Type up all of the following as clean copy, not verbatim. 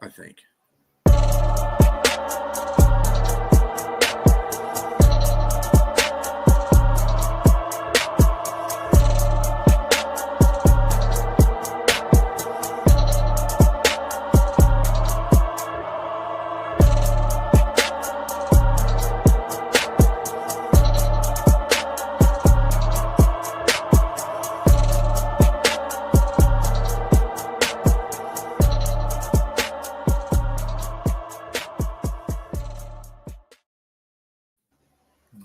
I think.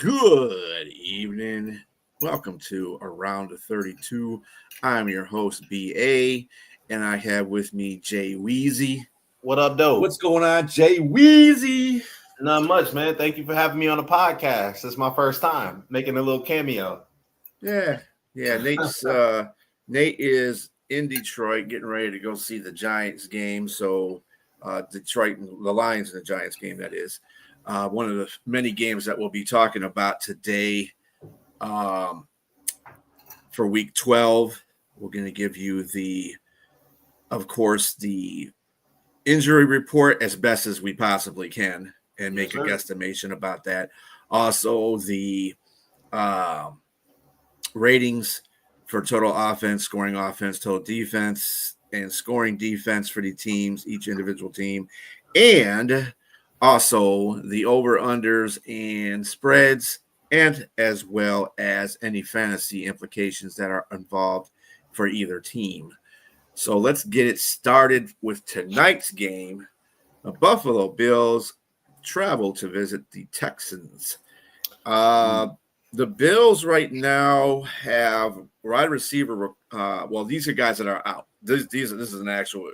Good evening. Welcome to Around the 32. I'm your host, BA, and I have with me JWeezy. What up, though? What's going on, JWeezy? Not much, man. Thank you for having me on the podcast. It's my first time making a little cameo. Yeah. Nate is in Detroit getting ready to go see the Giants game. So Detroit, the Lions and the Giants game, that is. One of the many games that we'll be talking about today for week 12. We're going to give you the injury report as best as we possibly can and make a guesstimation about that. Also, the ratings for total offense, scoring offense, total defense, and scoring defense for the teams, each individual team. And also the over-unders and spreads, and as well as any fantasy implications that are involved for either team. So let's get it started with tonight's game. The Buffalo Bills travel to visit the Texans. The Bills right now have wide receiver. These are guys that are out. This is an actual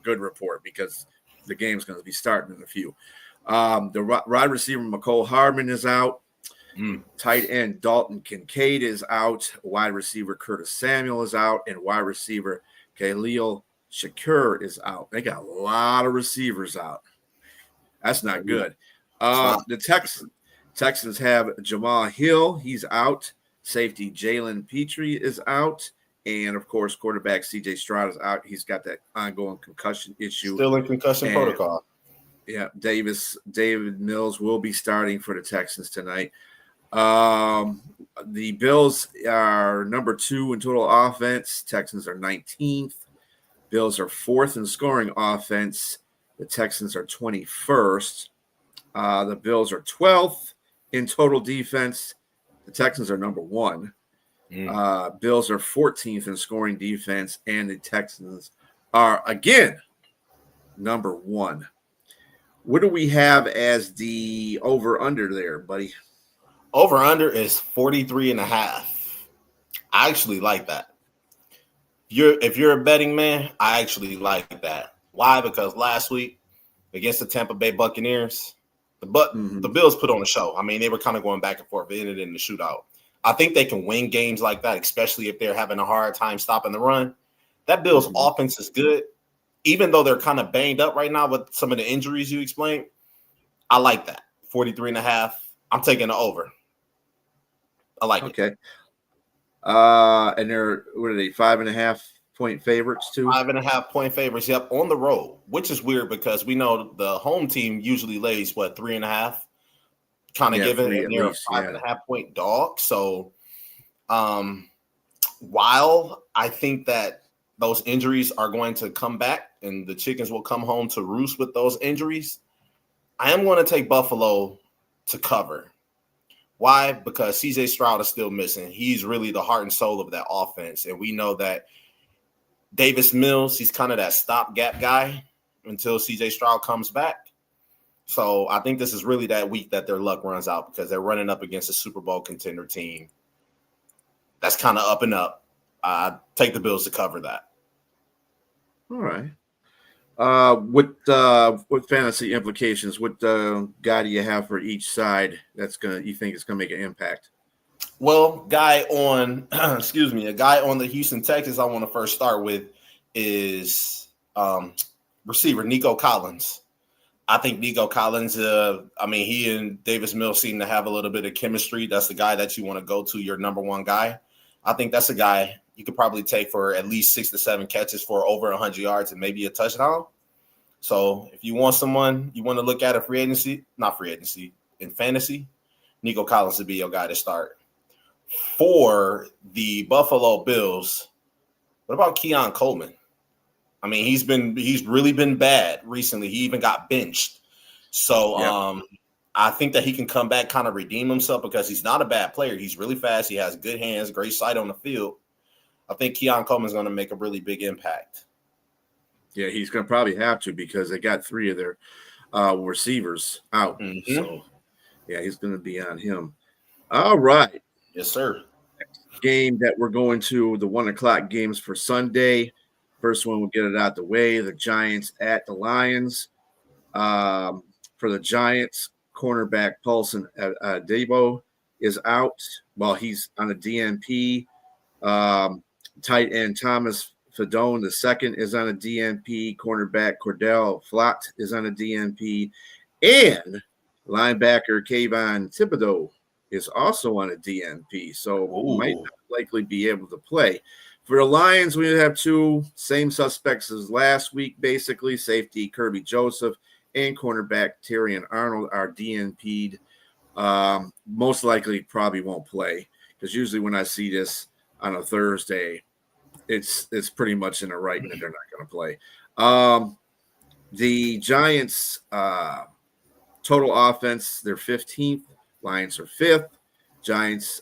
good report because the game's going to be starting in a few. The wide receiver McCole Hardman is out. Tight end Dalton Kincaid is out. Wide receiver Curtis Samuel is out, and wide receiver Khalil Shakur is out. They got a lot of receivers out. That's not good. The Texans have Jamal Hill. He's out. Safety Jalen Petrie is out. And, of course, quarterback C.J. Stroud is out. He's got that ongoing concussion issue. Still in concussion protocol. Yeah, David Mills will be starting for the Texans tonight. The Bills are number 2 in total offense. Texans are 19th. Bills are 4th in scoring offense. The Texans are 21st. The Bills are 12th in total defense. The Texans are number 1. Bills are 14th in scoring defense, and the Texans are, again, number 1. What do we have as the over-under there, buddy? Over-under is 43.5. I actually like that. If you're a betting man, I actually like that. Why? Because last week against the Tampa Bay Buccaneers, the Bills put on a show. I mean, they were kind of going back and forth. It ended in the shootout. I think they can win games like that, especially if they're having a hard time stopping the run. That Bills offense is good. Even though they're kind of banged up right now with some of the injuries you explained, I like that. 43.5. I'm taking the over. I like it. Okay. And they're, what are they, 5.5 point favorites too? 5.5 point favorites, yep, on the road, which is weird because we know the home team usually lays, 3.5? Kind of given, and they're a 5.5 point dog. So while I think that those injuries are going to come back and the chickens will come home to roost with those injuries, I am going to take Buffalo to cover. Why? Because C.J. Stroud is still missing. He's really the heart and soul of that offense. And we know that Davis Mills, he's kind of that stopgap guy until C.J. Stroud comes back. So I think this is really that week that their luck runs out because they're running up against a Super Bowl contender team that's kind of up and up. Take the Bills to cover that. All right. What fantasy implications? What guy do you have for each side you think is gonna make an impact? Well, a guy on the Houston Texans I want to first start with is receiver Nico Collins. I think Nico Collins, he and Davis Mills seem to have a little bit of chemistry. That's the guy that you want to go to, your number 1 guy. I think that's a guy you could probably take for at least 6 to 7 catches for over 100 yards and maybe a touchdown. So if you want someone you want to look at in fantasy, Nico Collins would be your guy to start. For the Buffalo Bills, what about Keon Coleman? I mean, he's really been bad recently. He even got benched. So I think that he can come back, kind of redeem himself because he's not a bad player. He's really fast. He has good hands, great sight on the field. I think Keon Coleman's going to make a really big impact. Yeah, he's going to probably have to because they got 3 of their receivers out. Mm-hmm. So, yeah, he's going to be on him. All right. Yes, sir. Game that we're going to, the 1 o'clock games for Sunday. First one, we'll get it out the way. The Giants at the Lions. For the Giants, cornerback Paulson Debo is out. Well, he's on a DNP. Tight end Thomas Fadone II is on a DNP. Cornerback Cordell Flott is on a DNP. And linebacker Kayvon Thibodeau is also on a DNP. So might not likely be able to play. For the Lions, we have 2 same suspects as last week, basically. Safety Kirby Joseph and cornerback Terrion Arnold are DNP'd. Most likely probably won't play because usually when I see this on a Thursday, it's pretty much in a writing that they're not going to play. The Giants total offense, they're 15th. Lions are 5th. Giants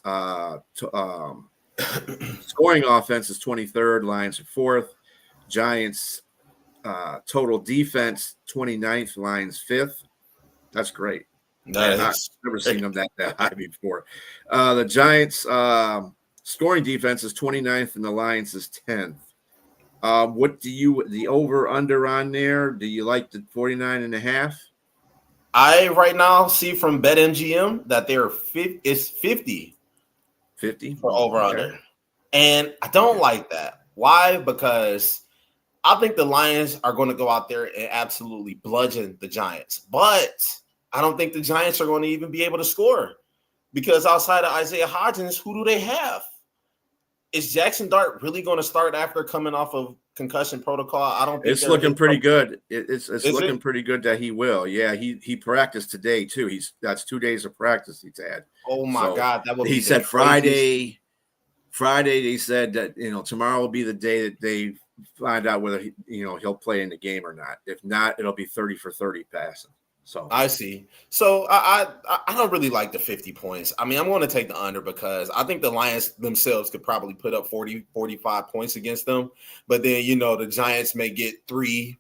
scoring offense is 23rd. Lions are 4th. Giants total defense 29th. Lions 5th. That's great. I've never seen them that high before. The Giants scoring defense is 29th and the Lions is 10th. What do you the over under on there? Do you like the 49.5? I right now see from BetMGM that they're 50. It's 50 for over under, and I don't like that. Why? Because I think the Lions are going to go out there and absolutely bludgeon the Giants, but I don't think the Giants are going to even be able to score because outside of Isaiah Hodgins, who do they have? Is Jackson Dart really going to start after coming off of concussion protocol? I don't think it's looking pretty good. It's looking pretty good that he will. Yeah, he practiced today too. That's 2 days of practice he's had. Oh my God, that would be. He said Friday. Friday they said that tomorrow will be the day that they find out whether he'll play in the game or not. If not, it'll be 30 for 30 passing. So I see. So I don't really like the 50 points. I mean, I'm going to take the under because I think the Lions themselves could probably put up 40, 45 points against them. But then, the Giants may get 3,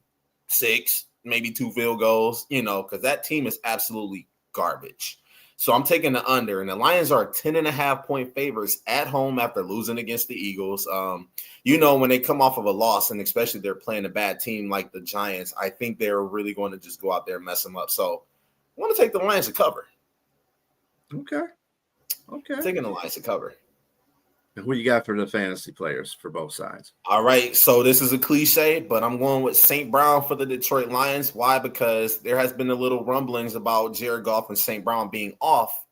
6, maybe 2 field goals, because that team is absolutely garbage. So I'm taking the under, and the Lions are 10.5 point favorites at home after losing against the Eagles. When they come off of a loss, and especially they're playing a bad team like the Giants, I think they're really going to just go out there and mess them up. So I want to take the Lions to cover. Okay. I'm taking the Lions to cover. And who you got for the fantasy players for both sides? All right, so this is a cliche, but I'm going with St. Brown for the Detroit Lions. Why? Because there has been a little rumblings about Jared Goff and St. Brown being off,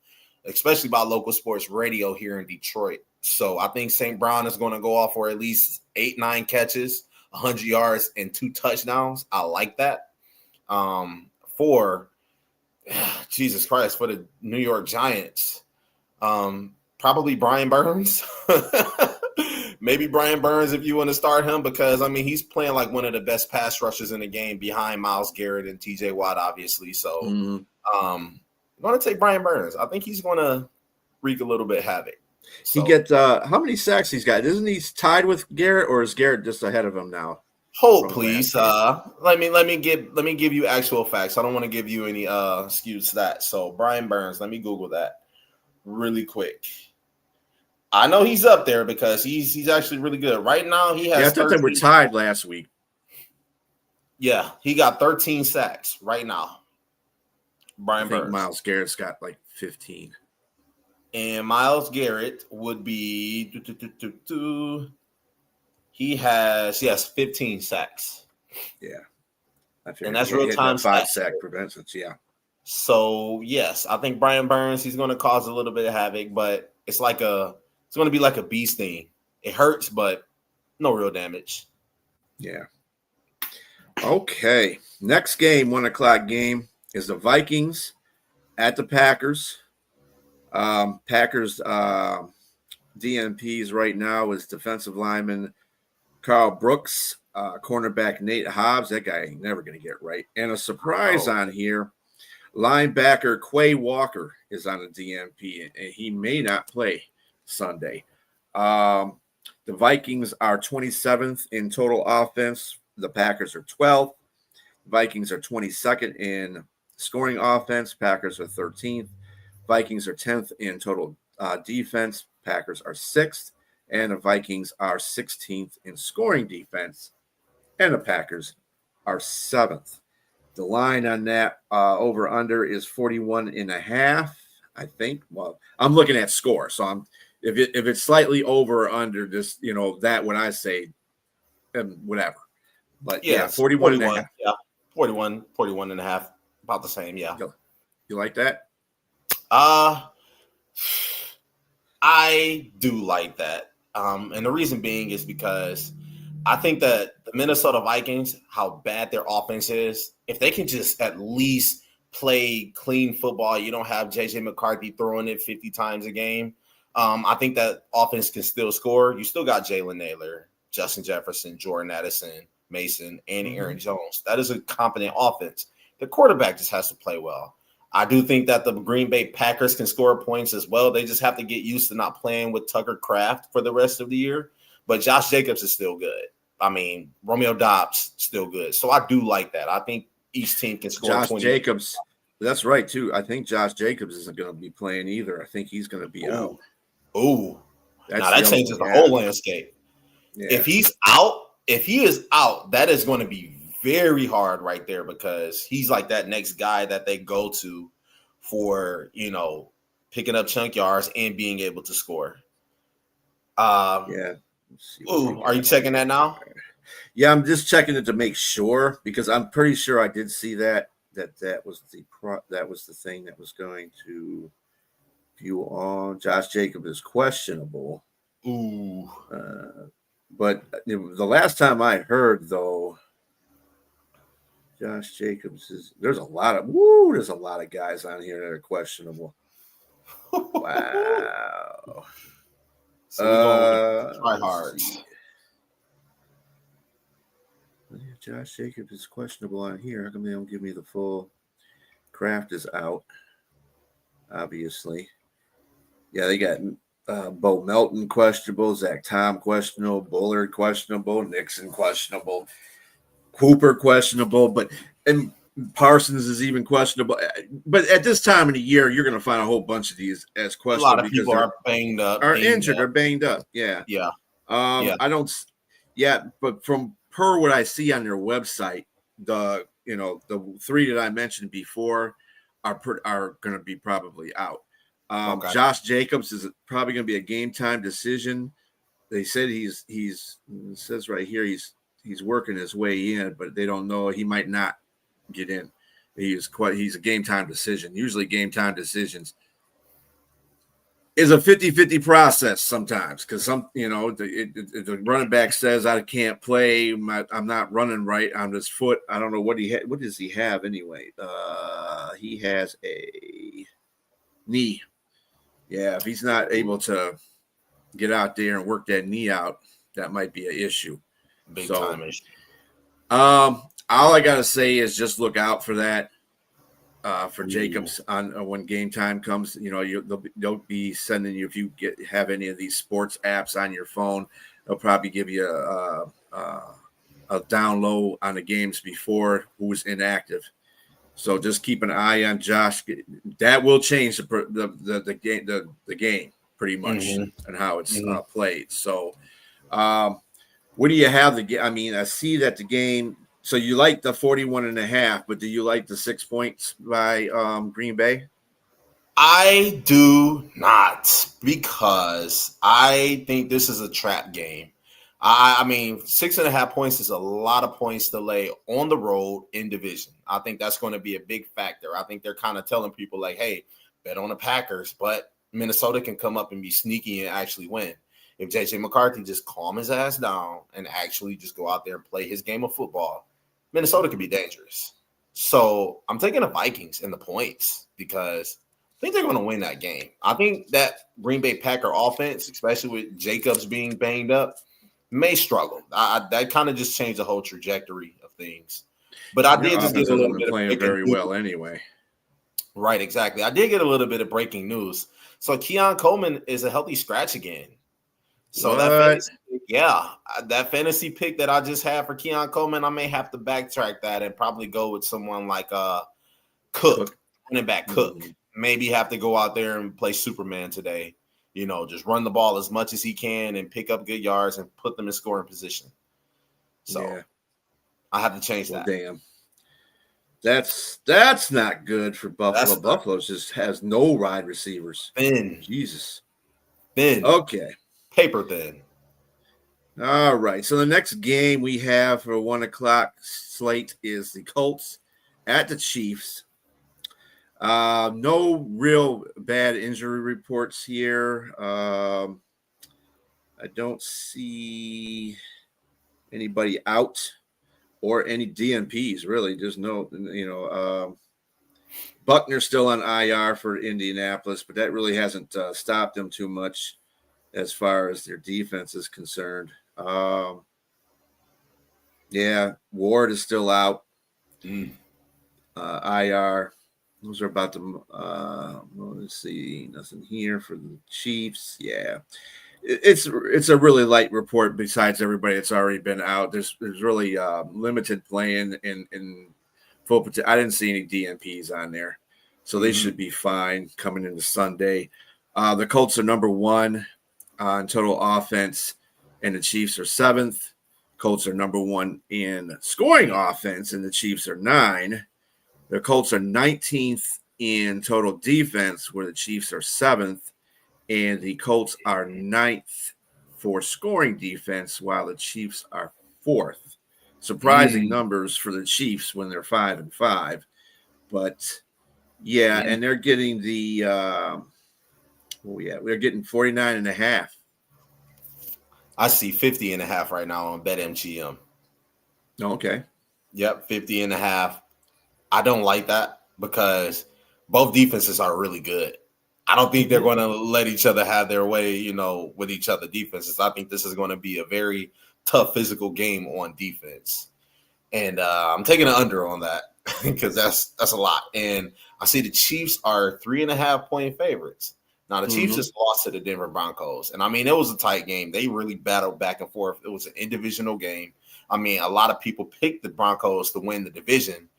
especially by local sports radio here in Detroit. So I think St. Brown is going to go off for at least 8, 9 catches, 100 yards, and 2 touchdowns. I like that. For Jesus Christ, for the New York Giants, probably Brian Burns. Maybe Brian Burns if you want to start him because, he's playing like one of the best pass rushers in the game behind Myles Garrett and TJ Watt, obviously. So I'm going to take Brian Burns. I think he's going to wreak a little bit havoc. So. He gets how many sacks he's got? Isn't he tied with Garrett, or is Garrett just ahead of him now? Hold, please. Let me give you actual facts. I don't want to give you any skewed stats. So Brian Burns, let me Google that really quick. I know he's up there because he's actually really good. Right now, he has. Yeah, I thought they were tied last week. Yeah, he got 13 sacks right now. Brian Burns. Myles Garrett's got like 15. And Myles Garrett would be he has 15 sacks. Yeah. And that's real time 5 sack preventions, yeah. So, yes, I think Brian Burns, he's going to cause a little bit of havoc, but it's going to be like a bee sting. It hurts, but no real damage. Yeah. Okay. Next game, 1:00 game, is the Vikings at the Packers. Packers DNPs right now is defensive lineman Carl Brooks, cornerback Nate Hobbs. That guy ain't never going to get right. And a surprise on here, linebacker Quay Walker is on the DNP, and he may not play Sunday. The Vikings are 27th in total offense. The Packers are 12th. Vikings are 22nd in scoring offense. Packers are 13th. Vikings are 10th in total defense. Packers are 6th. And the Vikings are 16th in scoring defense. And the Packers are 7th. The line on that over under is 41.5, I think. Well, I'm looking at score. So if it's slightly over or under, just, that what I say, whatever. But yeah, 41.5. Yeah, 41 and a half, about the same. Yeah. You like that? I do like that. And the reason being is because I think that the Minnesota Vikings, how bad their offense is, if they can just at least play clean football, you don't have JJ McCarthy throwing it 50 times a game. I think that offense can still score. You still got Jalen Naylor, Justin Jefferson, Jordan Addison, Mason, and Aaron Jones. That is a competent offense. The quarterback just has to play well. I do think that the Green Bay Packers can score points as well. They just have to get used to not playing with Tucker Kraft for the rest of the year. But Josh Jacobs is still good. I mean, Romeo Doubs still good. So I do like that. I think each team can score Josh 20. Jacobs, that's right, too. I think Josh Jacobs isn't going to be playing either. I think he's going to be out. Ooh. Now that changes the whole landscape. Yeah. If he is out, that is going to be very hard right there, because he's like that next guy that they go to for, picking up chunk yards and being able to score. Yeah. Ooh, are you checking that now? Yeah, I'm just checking it to make sure, because I'm pretty sure I did see that was the thing that was going to view on. Josh Jacobs is questionable. Ooh. But the last time I heard, though, Josh Jacobs there's a lot of guys on here that are questionable. Wow. So we're going with tryhards. Josh Jacobs is questionable on here. How come they don't give me the full? Kraft is out, obviously. Yeah, they got Bo Melton questionable, Zach Tom questionable, Bullard questionable, Nixon questionable, Cooper questionable, and Parsons is even questionable. But at this time of the year, you're going to find a whole bunch of these as questionable. A lot of people are banged up, injured, or banged up. Yeah, yeah. I don't. Yeah, but from per what I see on their website, the three that I mentioned before are going to be probably out. Okay. Josh Jacobs is probably going to be a game time decision. They said it says right here he's working his way in, but they don't know, he might not get in. He's a game time decision. Usually game time decisions is a 50-50 process sometimes, because the running back says, I can't play, I'm not running right on this foot. I don't know what does he have anyway. He has a knee. Yeah, if he's not able to get out there and work that knee out, that might be an issue. Big time issue. All I gotta say is just look out for that. For Jacobs on when game time comes, they'll be sending you, if you have any of these sports apps on your phone, they'll probably give you a down low on the games before who's inactive. So just keep an eye on Josh. That will change the game pretty much, and how it's played. So, what do you have I mean, I see that the game. So you like the 41.5, but do you like the 6 points by Green Bay? I do not, because I think this is a trap game. I mean, 6.5 points is a lot of points to lay on the road in division. I think that's going to be a big factor. I think they're kind of telling people like, hey, bet on the Packers, but Minnesota can come up and be sneaky and actually win. If JJ McCarthy just calm his ass down and actually just go out there and play his game of football, Minnesota could be dangerous. So I'm taking the Vikings in the points because I think they're going to win that game. I think that Green Bay Packer offense, especially with Jacobs being banged up, may struggle. That kind of just changed the whole trajectory of things. But I Their did just offense get a hasn't little been bit of playing breaking very news. well anyway. Right, exactly. I did get a little bit of breaking news. So Keon Coleman is a healthy scratch again. So What? that fantasy pick that I just had for Keon Coleman, I may have to backtrack that and probably go with someone like Cook, running back Cook. Maybe have to go out there and play Superman today. Just run the ball as much as he can and pick up good yards and put them in scoring position. So I have to change that. Damn. That's not good for Buffalo. Buffalo just has no wide receivers. Thin. Jesus. Thin. Okay. Paper thin. All right. So the next game we have for 1 o'clock slate is the Colts at the Chiefs. No real bad injury reports here. I don't see anybody out or any DNPs, really. There's no, Buckner's still on IR for Indianapolis, but that really hasn't stopped them too much as far as their defense is concerned. Ward is still out. IR. Those are about the. Let's see, nothing here for the Chiefs. Yeah, it's a really light report. Besides everybody that's already been out, there's really limited playing in full potential. I didn't see any DNPs on there, so they should be fine coming into Sunday. The Colts are number 1 on total offense, and the Chiefs are 7th. Colts are number 1 in scoring offense, and the Chiefs are 9. The Colts are 19th in total defense, where the Chiefs are 7th, and the Colts are 9th for scoring defense, while the Chiefs are 4th. Surprising numbers for the Chiefs when they're 5-5, but and they're getting the we're getting 49.5. I see 50.5 right now on BetMGM. Okay. Yep, 50.5. I don't like that because both defenses are really good. I don't think they're going to let each other have their way, with each other defenses. I think this is going to be a very tough physical game on defense. And I'm taking an under on that because that's a lot. And I see the Chiefs are 3.5-point favorites. Now, the Chiefs just lost to the Denver Broncos. And, it was a tight game. They really battled back and forth. It was an interdivisional game. A lot of people picked the Broncos to win the division.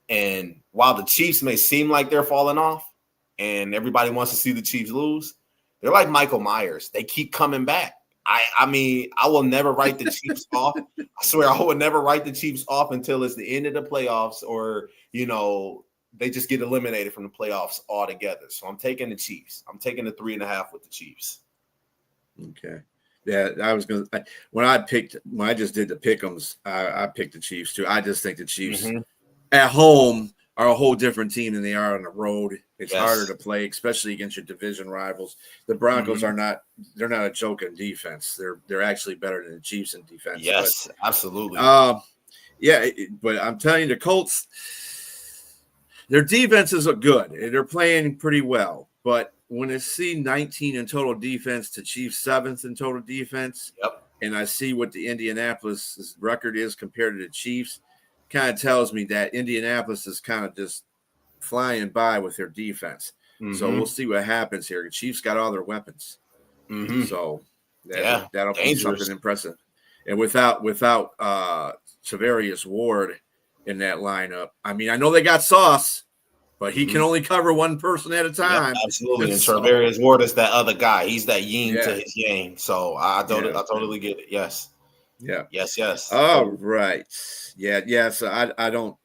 And while the Chiefs may seem like they're falling off and everybody wants to see the Chiefs lose, they're like Michael Myers. They keep coming back. I will never write the Chiefs off. I swear I would never write the Chiefs off until it's the end of the playoffs or, they just get eliminated from the playoffs altogether. So I'm taking the Chiefs. I'm taking the 3.5 with the Chiefs. Okay. Yeah, I was going to – when I just did the pick'ems, I picked the Chiefs too. I just think the Chiefs at home are a whole different team than they are on the road. It's harder to play, especially against your division rivals. The Broncos are not – they're not a joke in defense. They're actually better than the Chiefs in defense. Yes, absolutely. But I'm telling you, the Colts – their defenses are good. They're playing pretty well. But when I see 19 in total defense to Chiefs 7th in total defense, and I see what the Indianapolis record is compared to the Chiefs, kind of tells me that Indianapolis is kind of just flying by with their defense. So we'll see what happens here. The Chiefs got all their weapons. So that'll be something impressive. And without Tavarius Ward in that lineup. I know they got Sauce, but he can only cover one person at a time. Absolutely. And Tavarius Ward is that other guy. He's that yin to his yang. So I totally get it. Yes. Yeah. Yes. All right. Yeah. So I don't.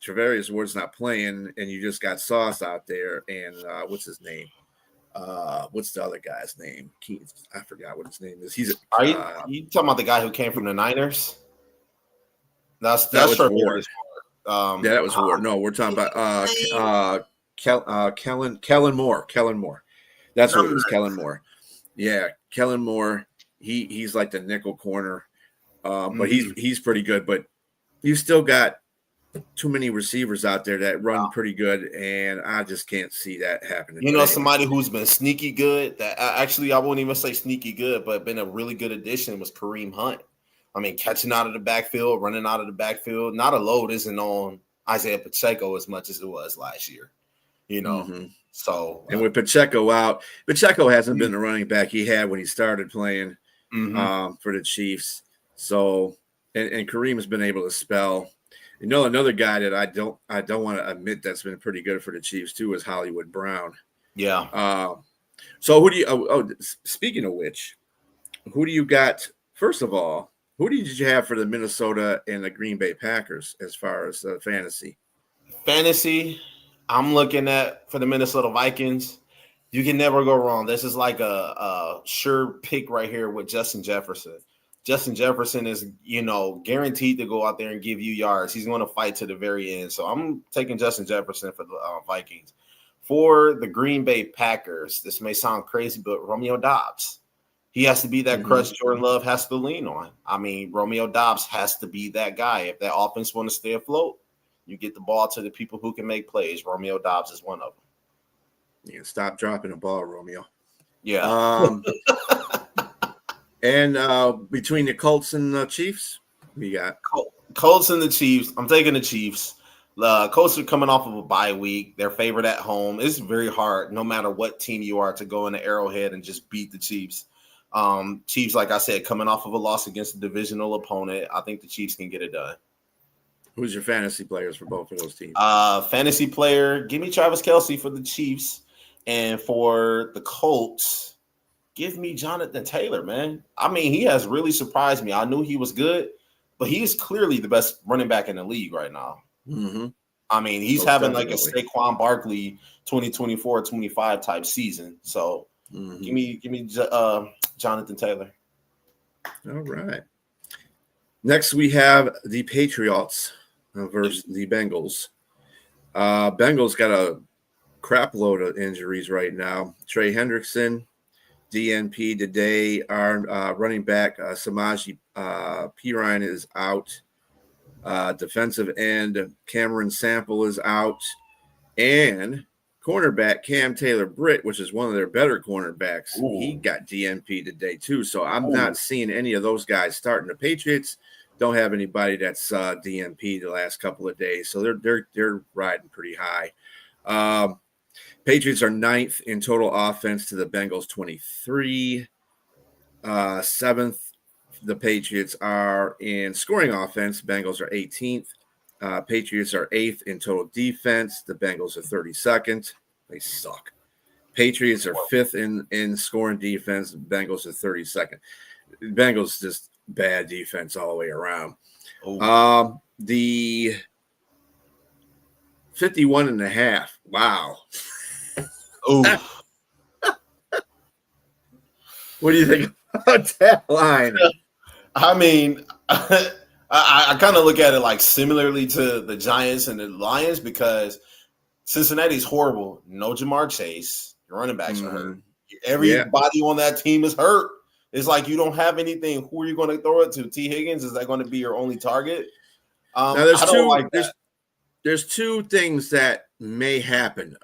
Tavarius Ward's not playing, and you just got Sauce out there. And what's his name? What's the other guy's name? I forgot what his name is. Are you talking about the guy who came from the Niners? That was Ward. That was Ward. No, we're talking about Kellen Moore. Kellen Moore. That's what it was. Kellen Moore. Yeah, Kellen Moore. He's like the nickel corner, but he's pretty good. But you still got too many receivers out there that run pretty good, and I just can't see that happening. You know, somebody who's been sneaky good, that actually I won't even say sneaky good, but been a really good addition was Kareem Hunt. I mean, catching out of the backfield, running out of the backfield. Not a load isn't on Isaiah Pacheco as much as it was last year, you know. Mm-hmm. So, and with Pacheco out, Pacheco hasn't been the running back he had when he started playing for the Chiefs. So, and Kareem has been able to spell. You know, another guy that I don't want to admit that's been pretty good for the Chiefs too is Hollywood Brown. Yeah. So who do you? Speaking of which, who do you got? First of all, who did you have for the Minnesota and the Green Bay Packers as far as fantasy? Fantasy, I'm looking at for the Minnesota Vikings. You can never go wrong. This is like a sure pick right here with Justin Jefferson. Justin Jefferson is, guaranteed to go out there and give you yards. He's going to fight to the very end. So I'm taking Justin Jefferson for the Vikings. For the Green Bay Packers, this may sound crazy, but Romeo Doubs. He has to be that crutch Jordan Love has to lean on. I mean, Romeo Doubs has to be that guy. If that offense want to stay afloat, you get the ball to the people who can make plays. Romeo Doubs is one of them. Yeah, stop dropping the ball, Romeo. Yeah. And between the Colts and the Chiefs, we got Colts and the Chiefs. I'm taking the Chiefs. The Colts are coming off of a bye week. They're favored at home. It's very hard, no matter what team you are, to go in the Arrowhead and just beat the Chiefs. Chiefs, like I said, coming off of a loss against a divisional opponent. I think the Chiefs can get it done. Who's your fantasy players for both of those teams? Fantasy player, give me Travis Kelce for the Chiefs. And for the Colts, give me Jonathan Taylor, man. I mean, he has really surprised me. I knew he was good, but he is clearly the best running back in the league right now. Mm-hmm. I mean, he's having like a Saquon Barkley 2024-25 type season. So give me Jonathan Taylor. All right. Next, we have the Patriots versus the Bengals. Bengals got a crap load of injuries right now. Trey Hendrickson, DNP today. Our running back, Samaje Perine, is out. Defensive end, Cameron Sample is out. And cornerback, Cam Taylor-Britt, which is one of their better cornerbacks, he got DNP today too. So I'm not seeing any of those guys starting. The Patriots don't have anybody that's DNP the last couple of days. So they're riding pretty high. Patriots are 9th in total offense to the Bengals 23. 7th, the Patriots are in scoring offense. Bengals are 18th. Patriots are 8th in total defense. The Bengals are 32nd. They suck. Patriots are 5th in scoring defense. Bengals are 32nd. Bengals just bad defense all the way around. The 51.5. Wow. What do you think about that line? I mean, I kind of look at it like similarly to the Giants and the Lions, because Cincinnati's horrible. No Jamar Chase. Your running backs are hurt. Everybody on that team is hurt. It's like you don't have anything. Who are you going to throw it to? T. Higgins? Is that going to be your only target? Now there's two things that may happen.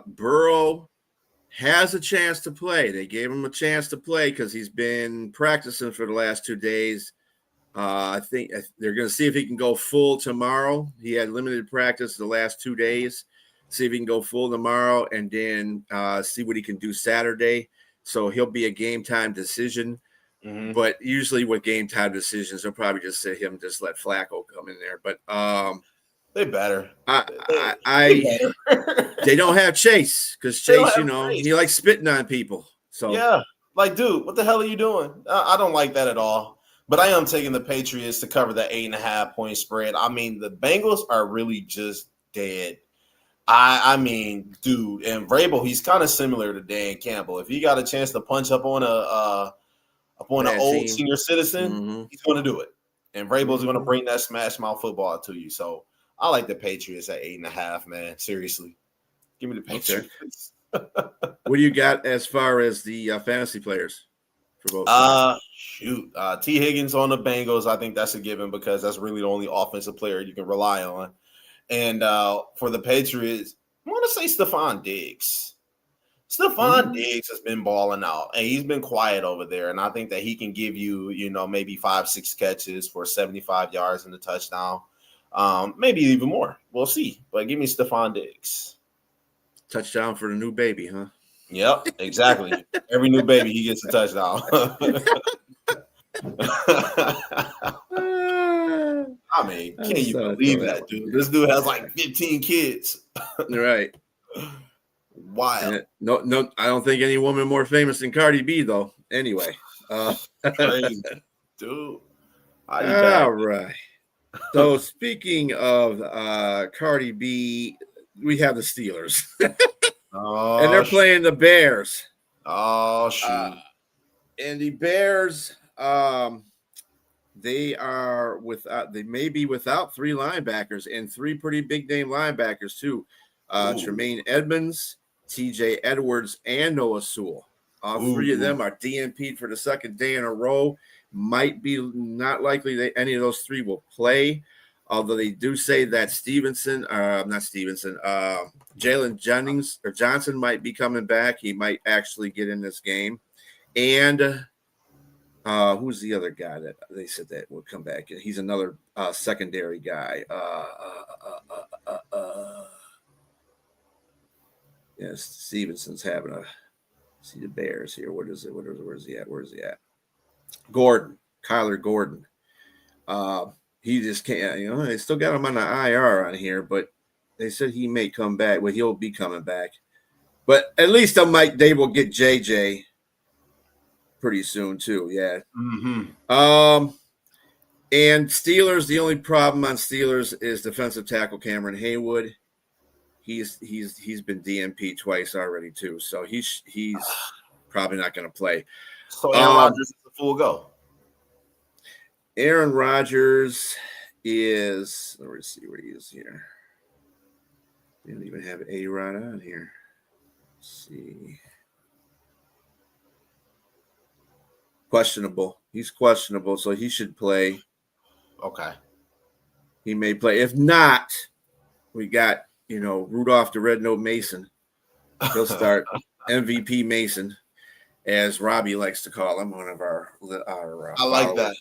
Burrow has a chance to play. They gave him a chance to play because he's been practicing for the last 2 days. I think they're going to see if he can go full tomorrow. He had limited practice the last 2 days. See if he can go full tomorrow, and then see what he can do Saturday. So he'll be a game time decision. Mm-hmm. But usually with game time decisions, they'll probably just sit him, just let Flacco come in there. But they better. They don't have Chase because Chase, he likes spitting on people. So yeah, like, dude, what the hell are you doing? I don't like that at all. But I am taking the Patriots to cover that 8.5 point spread. I mean, the Bengals are really just dead. I mean, dude, and Vrabel, he's kind of similar to Dan Campbell. If he got a chance to punch up on an old senior citizen, he's going to do it. And Vrabel's going to bring that smash mouth football to you. So I like the Patriots at 8.5, man. Seriously. Give me the Patriots. Okay. What do you got as far as the fantasy players for both sides? T. Higgins on the Bengals. I think that's a given because that's really the only offensive player you can rely on. And for the Patriots, I want to say Stephon Diggs. Stephon Diggs has been balling out, and he's been quiet over there. And I think that he can give you, maybe 5-6 catches for 75 yards and a touchdown, maybe even more. We'll see. But give me Stephon Diggs. Touchdown for the new baby, huh? Yep, exactly. Every new baby, he gets a touchdown. I mean, can you believe that, dude? This dude has like 15 kids. Right. Wow. No, I don't think any woman more famous than Cardi B, though. Anyway. Crazy, dude. All right. So speaking of Cardi B, we have the Steelers. And they're playing the Bears. Oh, shoot. And the Bears, they may be without 3 linebackers and 3 pretty big name linebackers too. Tremaine Edmonds, TJ Edwards, and Noah Sewell. All 3 of them are DNP'd for the second day in a row. Might be not likely that any of those 3 will play. Although they do say that Jalen Jennings or Johnson might be coming back. He might actually get in this game. And who's the other guy that they said that would come back? He's another secondary guy. Yes, Stevenson's having a see the Bears here. Where's he at? Gordon, Kyler Gordon. He just can't, they still got him on the IR on here, but they said he may come back. Well, he'll be coming back. But at least they will get JJ pretty soon too. Yeah. And Steelers, the only problem on Steelers is defensive tackle Cameron Haywood. He's been DNP twice already too, so he's probably not going to play. So Aaron Rodgers is a full go. Aaron Rodgers is, let me see where he is here. They don't even have A-Rod on here. Let's see. Questionable. He's questionable, so he should play. Okay. He may play. If not, we got, Rudolph the Red Nose Mason. He'll start. MVP Mason, as Robbie likes to call him, one of our I like followers. That.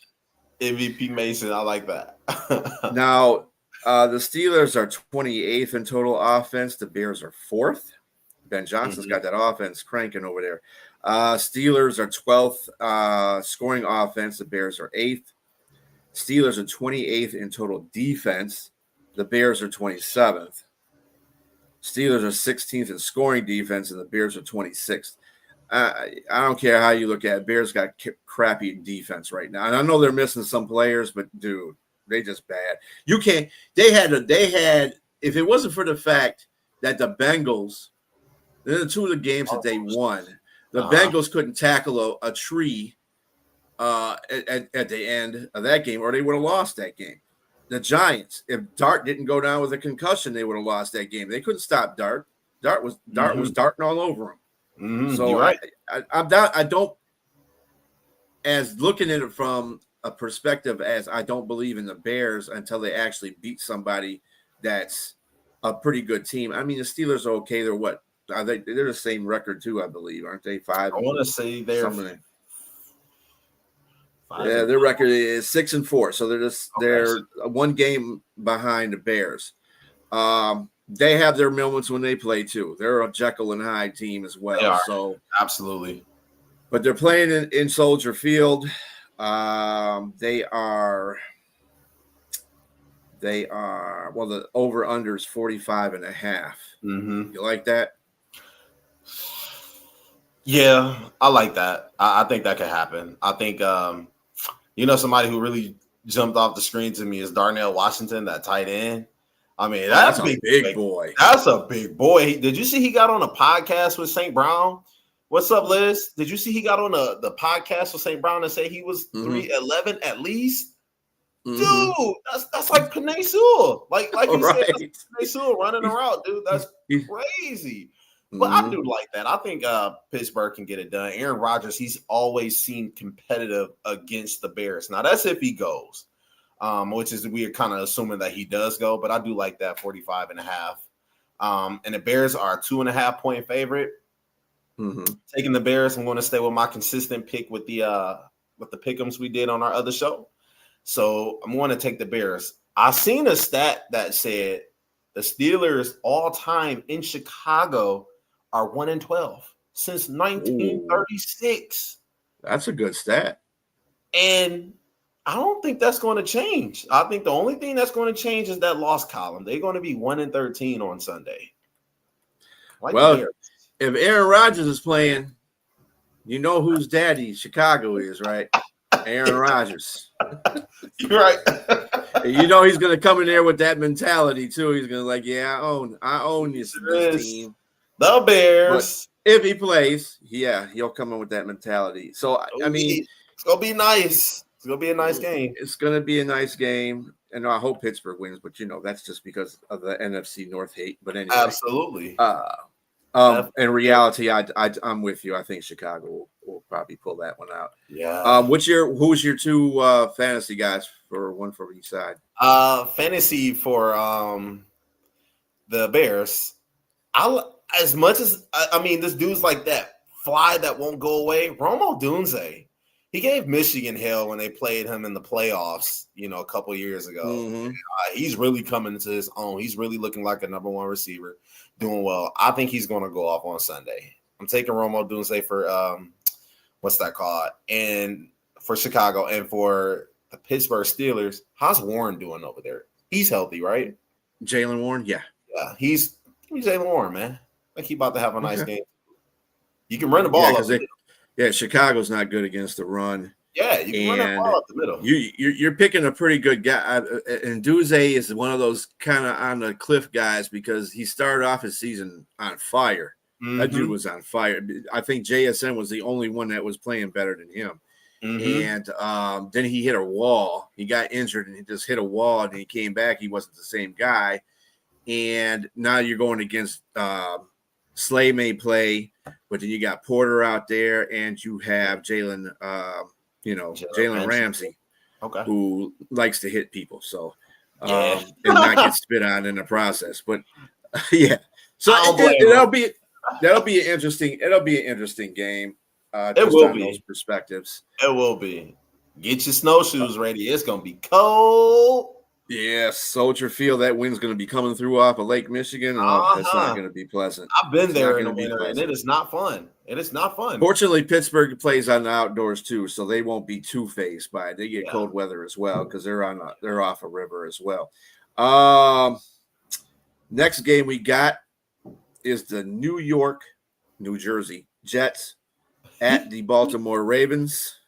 MVP Mason, I like that. Now, the Steelers are 28th in total offense. The Bears are 4th. Ben Johnson's got that offense cranking over there. Steelers are 12th scoring offense. The Bears are 8th. Steelers are 28th in total defense. The Bears are 27th. Steelers are 16th in scoring defense, and the Bears are 26th. I don't care how you look at it. Bears got crappy defense right now. And I know they're missing some players, but, dude, they just bad. You can't – they had if it wasn't for the fact that the Bengals – they're 2 of the games that they won. The Bengals couldn't tackle a tree at the end of that game, or they would have lost that game. The Giants, if Dart didn't go down with a concussion, they would have lost that game. They couldn't stop Dart. Dart was darting all over him. So right. I don't, as looking at it from a perspective as I don't believe in the Bears until they actually beat somebody that's a pretty good team. I mean, the Steelers are okay. They're what? They're the same record too, I believe, aren't they? 5. I want to say they're 5. Yeah, their record is 6-4, so they're 1 game behind the Bears. They have their moments when they play too. They're a Jekyll and Hyde team as well. So absolutely, but they're playing in Soldier Field. They are. Well, the over under is 45.5. You like that? Yeah, I like that. I think that could happen. I think somebody who really jumped off the screen to me is Darnell Washington, that tight end. I mean, that's a big boy. That's a big boy. Did you see he got on a podcast with St. Brown? What's up, Liz? Did you see he got on the podcast with St. Brown and say he was 3'11" at least? Dude, that's like Panay Sewell. Like you said, that's Panay Sewell running around, dude. That's crazy. But I do like that. I think Pittsburgh can get it done. Aaron Rodgers, he's always seemed competitive against the Bears. Now, that's if he goes, which is we're kind of assuming that he does go. But I do like that 45.5. And the Bears are a 2.5-point favorite. Taking the Bears, I'm going to stay with my consistent pick with the pick'ems we did on our other show. So I'm going to take the Bears. I seen a stat that said the Steelers all time in Chicago are 1-12 since 1936. That's a good stat. And I don't think that's going to change. I think the only thing that's going to change is that loss column. They're going to be 1-13 on Sunday. Well, if Aaron Rodgers is playing, you know whose daddy Chicago is, right? Aaron Rodgers. You're right. You know he's going to come in there with that mentality too. He's going to like, yeah, I own this team. The Bears. But if he plays, yeah, he'll come in with that mentality. So I mean, it's going to be nice. It's going to be a nice game. It's going to be a nice game, and I hope Pittsburgh wins. But that's just because of the NFC North hate. But anyway, absolutely. In reality, I'm with you. I think Chicago will probably pull that one out. Yeah. Who's your two fantasy guys for one for each side? Fantasy for the Bears. As much as I mean, this dude's like that fly that won't go away. Romo Dunze. He gave Michigan hell when they played him in the playoffs, a couple years ago. He's really coming into his own. He's really looking like a number one receiver, doing well. I think he's going to go off on Sunday. I'm taking Romo Dunze for what's that called? And for Chicago and for the Pittsburgh Steelers. How's Warren doing over there? He's healthy, right? Jaylen Warren, yeah. Yeah, he's Jaylen Warren, man. Like he about to have a nice game. You can run the ball up. Yeah, Chicago's not good against the run. Yeah, you can run that ball up the middle. You're picking a pretty good guy. And Duze is one of those kind of on the cliff guys because he started off his season on fire. That dude was on fire. I think JSN was the only one that was playing better than him. And then he hit a wall. He got injured and he just hit a wall and he came back. He wasn't the same guy. And now you're going against Slay may play, but then you got Porter out there and you have Jalen Ramsey, who likes to hit people. So and not get spit on in the process. But yeah. So that'll be an interesting game. It will be those perspectives. It will be. Get your snowshoes ready. It's gonna be cold. Yeah, Soldier Field. That wind's gonna be coming through off of Lake Michigan. It's not gonna be pleasant. I've been there in the winter, and it is not fun. It is not fun. Fortunately, Pittsburgh plays on the outdoors too, so they won't be too phased by it. They get cold weather as well because they're off a river as well. Next game we got is the New Jersey Jets at the Baltimore Ravens,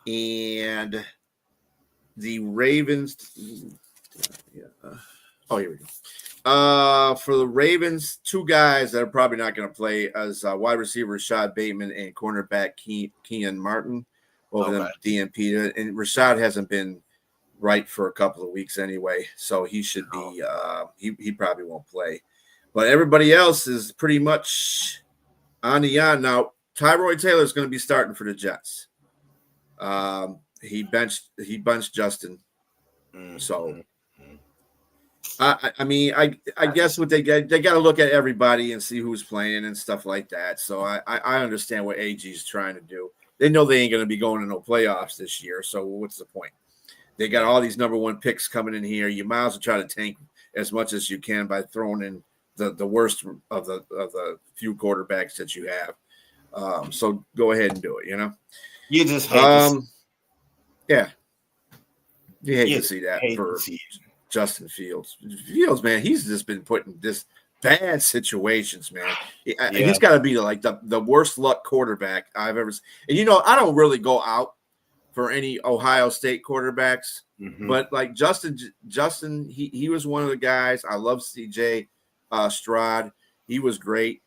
and the Ravens. Here we go. For the Ravens, two guys that are probably not going to play as wide receiver Rashad Bateman and cornerback Kean Martin. Over them DNP, and Rashad hasn't been right for a couple of weeks anyway, so he should be. He probably won't play, but everybody else is pretty much on the on now. Tyrod Taylor is going to be starting for the Jets. He benched Justin, so. I guess what they got to look at everybody and see who's playing and stuff like that. So I understand what AG is trying to do. They know they ain't going to be going to no playoffs this year. So what's the point? They got all these number one picks coming in here. You might as well try to tank as much as you can by throwing in the worst of the few quarterbacks that you have. So go ahead and do it. You just hate yeah. You hate to see that for Justin Fields. Fields, man, he's just been put in this bad situations, man. He's got to be like the worst luck quarterback I've ever seen. And I don't really go out for any Ohio State quarterbacks, but like Justin, he was one of the guys. I love CJ Stroud. He was great.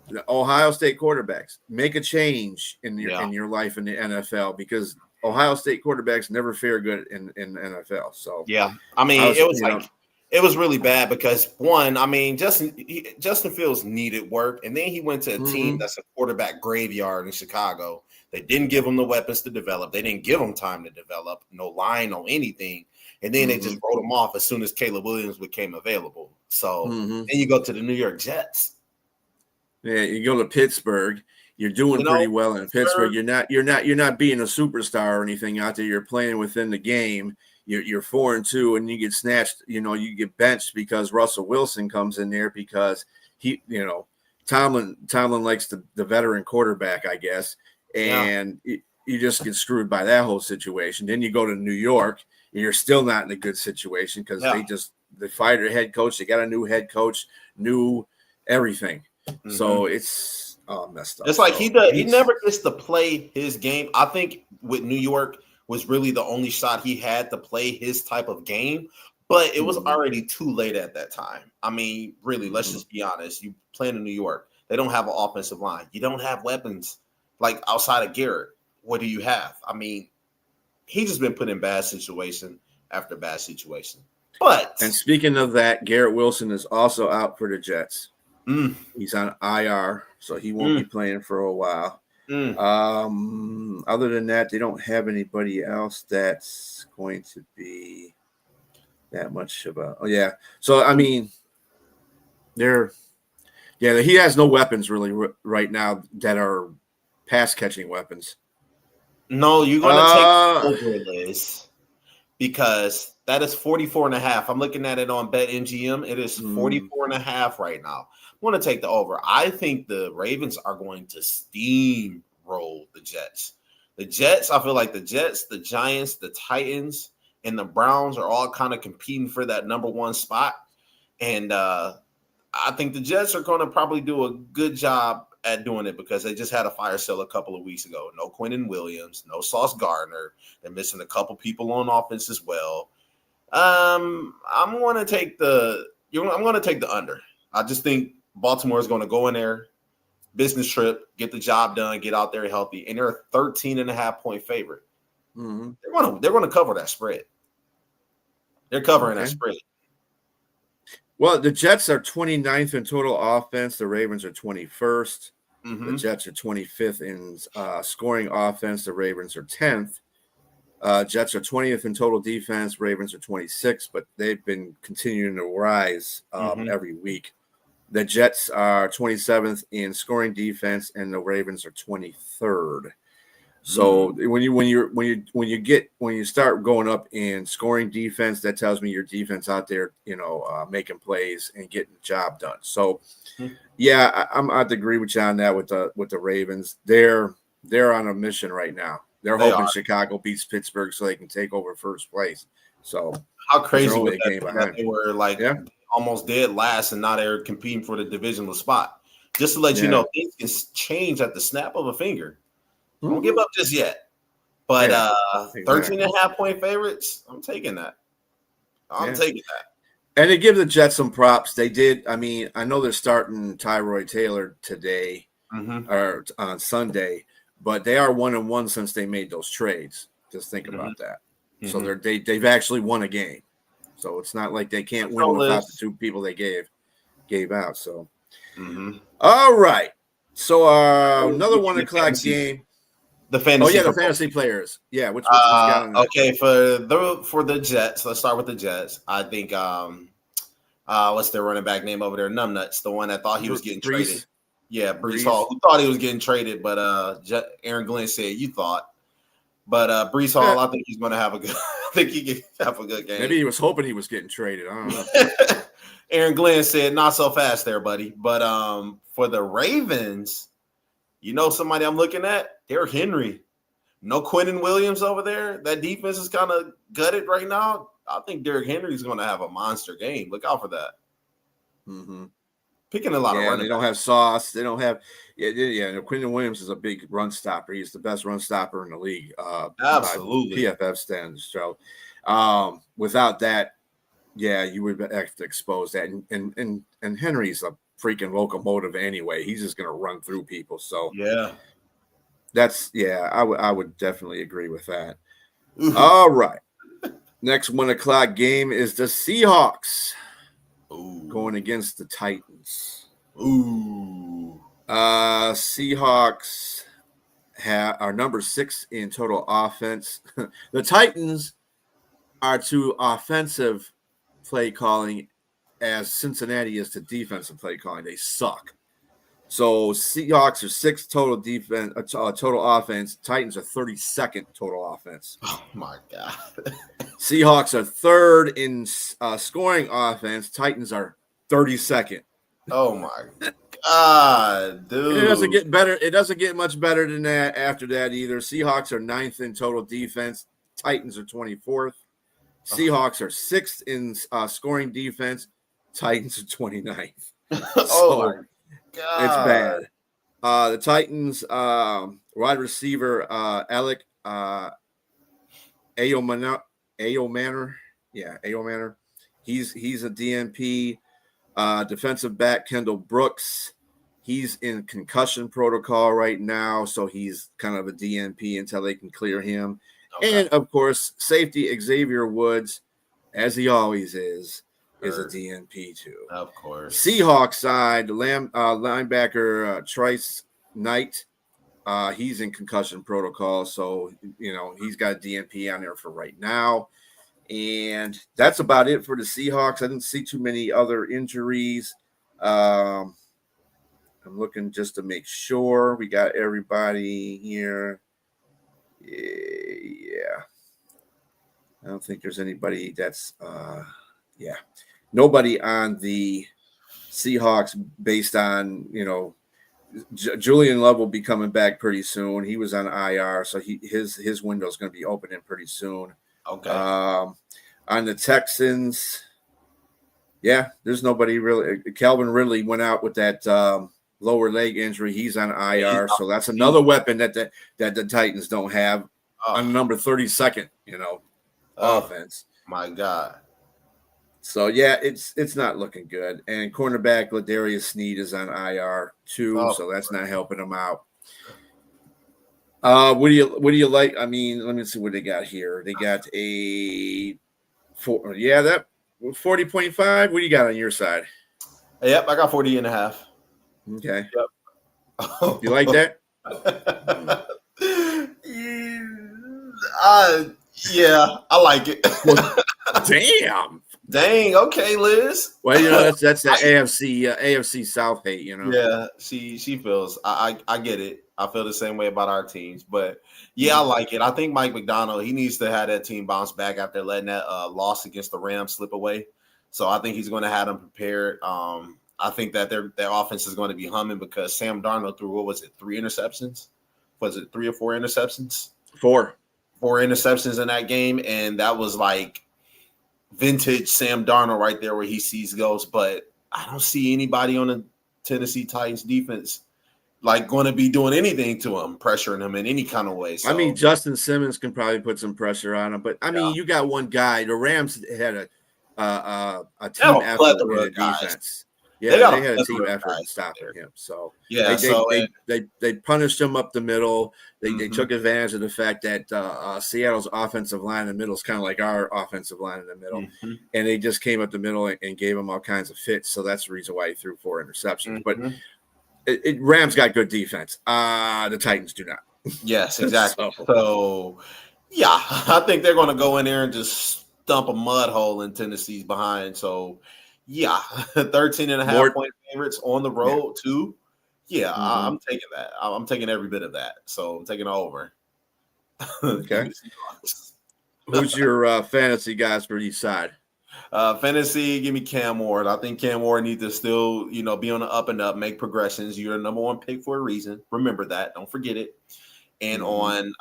The Ohio State quarterbacks, make a change in your life in the NFL because Ohio State quarterbacks never fare good in the NFL. So I mean, it was like It was really bad because one, I mean, Justin Fields needed work, and then he went to a team Mm-hmm. that's a quarterback graveyard in Chicago. They didn't give him the weapons to develop. They didn't give him time to develop, no line, no anything. And then they Mm-hmm. just wrote him off as soon as Caleb Williams became available. So Mm-hmm. then you go to the New York Jets. Yeah, you go to Pittsburgh. You're doing You know, pretty well in Pittsburgh. Pittsburgh, You're not being a superstar or anything out there. You're playing within the game. You're 4-2, and you get snatched. You get benched because Russell Wilson comes in there because Tomlin likes the veteran quarterback, I guess, yeah, and you just get screwed by that whole situation. Then you go to New York, and you're still not in a good situation because yeah. they fired their head coach. They got a new head coach, new everything. Mm-hmm. So it's all messed up. It's like So he never gets to play his game. I think with New York was really the only shot he had to play his type of game, but it was mhm, already too late at that time. I mean, really, let's mhm. just be honest. You playing in New York, they don't have an offensive line. You don't have weapons like outside of Garrett. What do you have? I mean, he's just been put in bad situation after bad situation. And But speaking of that, Garrett Wilson is also out for the Jets. mm, He's on IR, so he won't be mm, playing for a while. mm. Other than that, they don't have anybody else that's going to be that much of a. Oh yeah, so I mean, they're he has no weapons really right now that are pass catching weapons. No, you're gonna take Uh, over this. Because that is 44 and a half. I'm looking at it on BetMGM. It is mm, 44 and a half right now. I want to take the over. I think the Ravens are going to steamroll the Jets. The Jets, I feel like the Jets, the Giants, the Titans, and the Browns are all kind of competing for that number one spot. And I think the Jets are going to probably do a good job at doing it because they just had a fire sale a couple of weeks ago. No Quentin Williams, no Sauce Gardner. They're missing a couple people on offense as well. I'm going to take I'm going to take the under. I just think Baltimore is going to go in there, business trip, get the job done, get out there healthy, and they're a 13 and a half point favorite. mm, They're going to cover that spread. They're covering that okay. spread. Well, the Jets are 29th in total offense. The Ravens are 21st. The Mm-hmm. Jets are 25th in scoring offense. The Ravens are 10th. Jets are 20th in total defense. Ravens are 26th, but they've been continuing to rise Mm-hmm. every week. The Jets are 27th in scoring defense, and the Ravens are 23rd. So Mm. when you start going up in scoring defense, that tells me your defense out there, making plays and getting the job done. So yeah, I'd agree with you on that with the Ravens. They're on a mission right now. They're They hoping are. Chicago beats Pittsburgh so they can take over first place. So How because they're crazy only would a that game be that behind. they were like Yeah, almost dead last and now they're competing for the divisional spot? Just to let you yeah, know, things can change at the snap of a finger. Don't give mm-hmm. up just yet. But Yeah, 13 exactly. and a half point favorites, I'm taking that. I'm Yeah. taking that. And to give the Jets some props, they did. I mean, I know they're starting Tyrod Taylor today Mm-hmm. or on Sunday, but they are 1-1 since they made those trades. Just think Mm-hmm. about that. So Mm-hmm. they've actually won a game. So it's not like they can't win So without the Liz. two people they gave out. So Mm-hmm. all right. So another Give me 1 o'clock game. the Oh fantasy yeah, the for both. fantasy players. Yeah, what you got on that? Okay, for the Jets, let's start with the Jets. I think what's their running back name over there? Numbnuts, the one that thought he was getting traded. Brees. Yeah, Brees Hall, Brees. who thought he was getting traded, but Aaron Glenn said you thought. But Brees Eh, Hall, I think he's going to have a good. I think he can have a good maybe game. he was hoping he was getting traded. I don't know. Aaron Glenn said, "Not so fast, there, buddy." But for the Ravens, you know somebody I'm looking at, Derrick Henry. No Quentin Williams over there. That defense is kind of gutted right now. I think Derrick Henry's going to have a monster game. Look out for that. Mm-hmm. Picking a lot of Yeah, and running they don't backs. have Sauce. They don't have. Yeah. Quentin Williams is a big run stopper. He's the best run stopper in the league by Absolutely. PFF standards. So, without that, yeah, you would have to expose that. And Henry's a freaking locomotive anyway. He's just going to run through people. So Yeah. that's I would definitely agree with that. Ooh. All right. Next 1:00 game is the Seahawks going Ooh. against the Titans. Ooh. Seahawks are number 6 in total offense. The Titans are to offensive play calling as Cincinnati is to defensive play calling. They suck. So Seahawks are 6 total defense, total offense. Titans are 32nd total offense. Oh my God. Seahawks are 3rd in scoring offense. Titans are 32nd. Oh my God, dude. It doesn't get better. It doesn't get much better than that after that either. Seahawks are 9th in total defense. Titans are 24th. Seahawks are 6th in scoring defense. Titans are 29th. Oh my So it's God. bad. The Titans wide receiver Alec Ayomanor. Yeah, Ayomanor. He's a DNP. Defensive back Kendall Brooks. He's in concussion protocol right now, so he's kind of a DNP until they can clear him. Okay. And of course, safety Xavier Woods, as he always is a DNP too. Of course. Seahawks side, linebacker Trice Knight. He's in concussion protocol, so he's got a DNP on there for right now. And that's about it for the Seahawks. I didn't see too many other injuries. I'm looking just to make sure we got everybody here. Yeah. I don't think there's anybody that's nobody on the Seahawks based on, Julian Love will be coming back pretty soon. He was on IR, so his window is going to be opening pretty soon. Okay. On the Texans, there's nobody really. Calvin Ridley went out with that lower leg injury. He's on IR, so that's another weapon that the Titans don't have on number 32nd, offense. My God. So it's not looking good. And cornerback Ladarius Sneed is on IR too, so that's not helping him out. What do you like? I mean, let me see what they got here. They got a 40.5. What do you got on your side? Yep, I got 40.5. Okay. Yep. You like that? Yeah, I like it. Damn. Dang. Okay, Liz. Well, that's the AFC South hate, Yeah, she feels. I get it. I feel the same way about our teams, but I like it. I think Mike McDonald, he needs to have that team bounce back after letting that loss against the Rams slip away. So I think he's going to have them prepared. I think that their offense is going to be humming because Sam Darnold threw 3 interceptions? Was it 3 or 4 interceptions? 4 interceptions in that game, and that was like vintage Sam Darnold right there where he sees ghosts. But I don't see anybody on the Tennessee Titans defense like going to be doing anything to him, pressuring him in any kind of way. So, I mean, Justin Simmons can probably put some pressure on him, but I mean, you got one guy. The Rams had a team effort in the defense. Yeah, they had a team effort in stopping him. So they punished him up the middle. They took advantage of the fact that Seattle's offensive line in the middle is kind of like our offensive line in the middle, and they just came up the middle and gave him all kinds of fits. So that's the reason why he threw 4 interceptions. But Rams got good defense. The Titans do not. Yes, exactly. So I think they're going to go in there and just stump a mud hole in Tennessee's behind. So 13.5 point favorites on the road too. I'm taking that. I'm taking every bit of that. So I'm taking it over. Okay. Who's your fantasy guys for each side? Fantasy, give me Cam Ward. I think Cam Ward needs to still, be on the up and up, make progressions. You're the number 1 pick for a reason. Remember that. Don't forget it. And on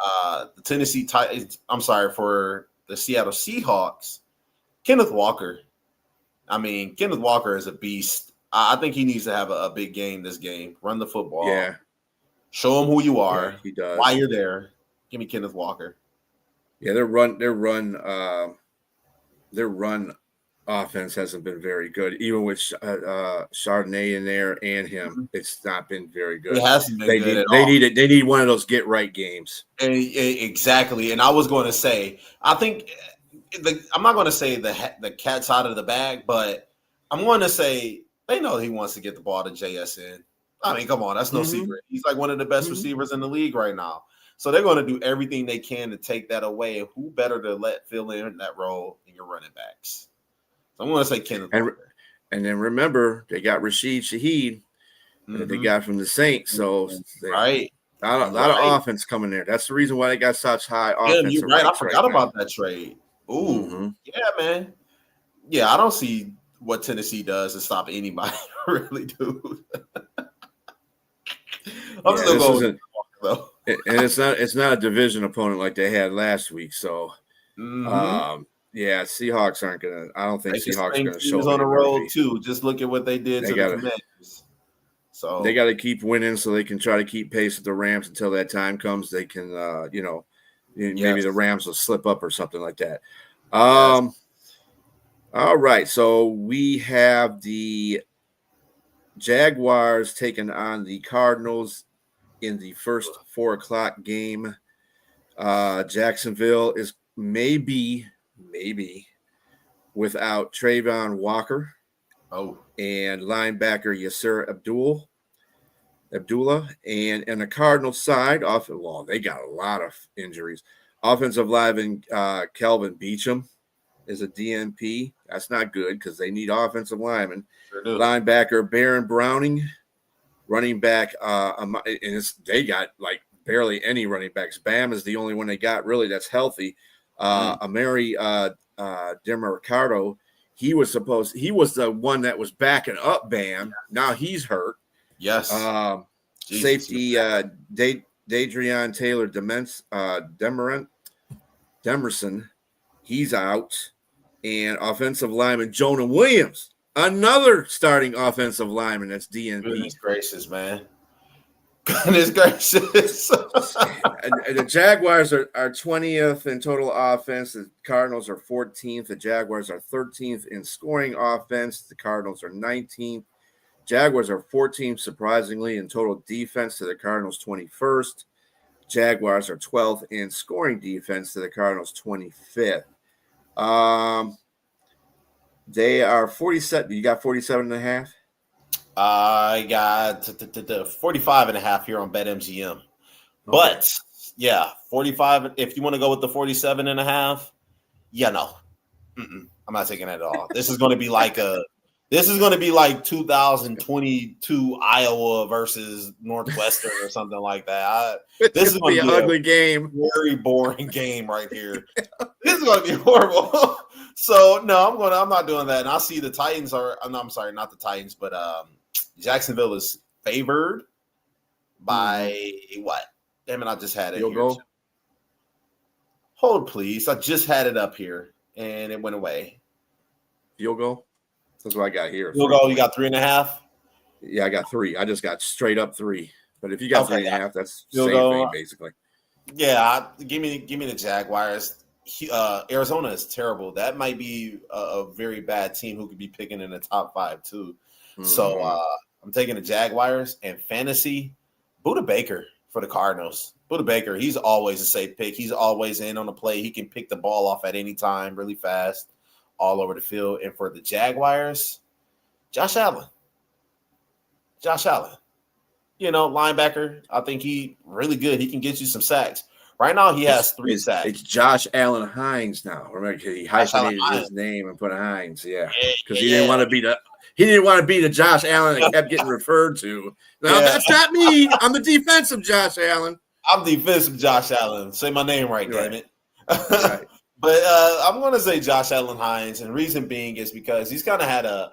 the Tennessee Titans, for the Seattle Seahawks, Kenneth Walker. I mean, Kenneth Walker is a beast. I think he needs to have a big game this game. Run the football. Yeah. Show him who you are. Yeah, he does. Why you're there. Give me Kenneth Walker. Yeah, their run offense hasn't been very good. Even with Chardonnay in there and him, it's not been very good. It hasn't been good at all. They need one of those get right games. Exactly. And I was going to say, I think I'm not going to say the cat's out of the bag, but I'm going to say they know he wants to get the ball to JSN. I mean, come on, that's no secret. He's like one of the best receivers in the league right now. So they're going to do everything they can to take that away. And who better to let fill in that role than your running backs? So I'm going to say Kenneth Walker. And then remember, they got Rashid Shaheed that they got from the Saints. So right. A lot of offense coming there. That's the reason why they got such high offensive you're right. I forgot about now. that trade. Ooh, yeah, man. Yeah, I don't see what Tennessee does to stop anybody, really, dude. I'm still going though. And it's not a division opponent like they had last week. So, Seahawks aren't gonna. I don't think Seahawks are gonna show on the road too. Just look at what they did to the Commanders. So they got to keep winning so they can try to keep pace with the Rams until that time comes. They can, maybe the Rams will slip up or something like that. All right, so we have the Jaguars taking on the Cardinals in the first 4:00 game. Jacksonville is maybe without Trayvon Walker. And linebacker Yasser Abdullah. And the Cardinals side, they got a lot of injuries. Offensive lineman Kelvin Beachum is a DNP. That's not good because they need offensive linemen. Sure linebacker Baron Browning, running back, they got like barely any running backs. Bam is the only one they got really that's healthy. Amari DeMarcado, he was the one that was backing up Bam. Now he's hurt. Yes. Safety Dadrian Taylor Demerson, he's out. And offensive lineman Jonah Williams, another starting offensive lineman that's DNP. Goodness gracious, man. Goodness gracious. and the Jaguars are 20th in total offense. The Cardinals are 14th. The Jaguars are 13th in scoring offense. The Cardinals are 19th. Jaguars are 14th, surprisingly, in total defense to the Cardinals 21st. Jaguars are 12th in scoring defense to the Cardinals 25th. They are 47. You got 47.5? I got 45.5 here on BetMGM. Okay. But, 45. If you want to go with the 47.5, no. I'm not taking that at all. This is going to be like 2022 Iowa versus Northwestern or something like that. This is going to be an ugly game. Very boring game right here. This is going to be horrible. So no, I'm not doing that. And I see the Titans I'm sorry, not the Titans, but Jacksonville is favored by what? Damn it, I just had it. You'll go. Hold please. I just had it up here and it went away. Field goal? That's what I got here. Field goal, you got 3.5? Yeah, I got 3. I just got straight up 3. But if you got 3.5, that's the same thing, basically. Yeah, give me the Jaguars. Arizona is terrible. That might be a very bad team who could be picking in the top 5 too. Mm-hmm. So I'm taking the Jaguars and fantasy. Budda Baker for the Cardinals. Budda Baker, he's always a safe pick. He's always in on the play. He can pick the ball off at any time really fast all over the field. And for the Jaguars, Josh Allen. Linebacker. I think he really good. He can get you some sacks. Right now, he has 3 sacks. It's Josh Allen Hines now. Remember, he hyphenated his name and put Hines. Yeah, because he didn't want to be the Josh Allen that kept getting referred to. No, that's not me. I'm the defensive Josh Allen. I'm defensive Josh Allen. Say my name right, damn it. Right. But I'm going to say Josh Allen Hines, and reason being is because he's kind of had a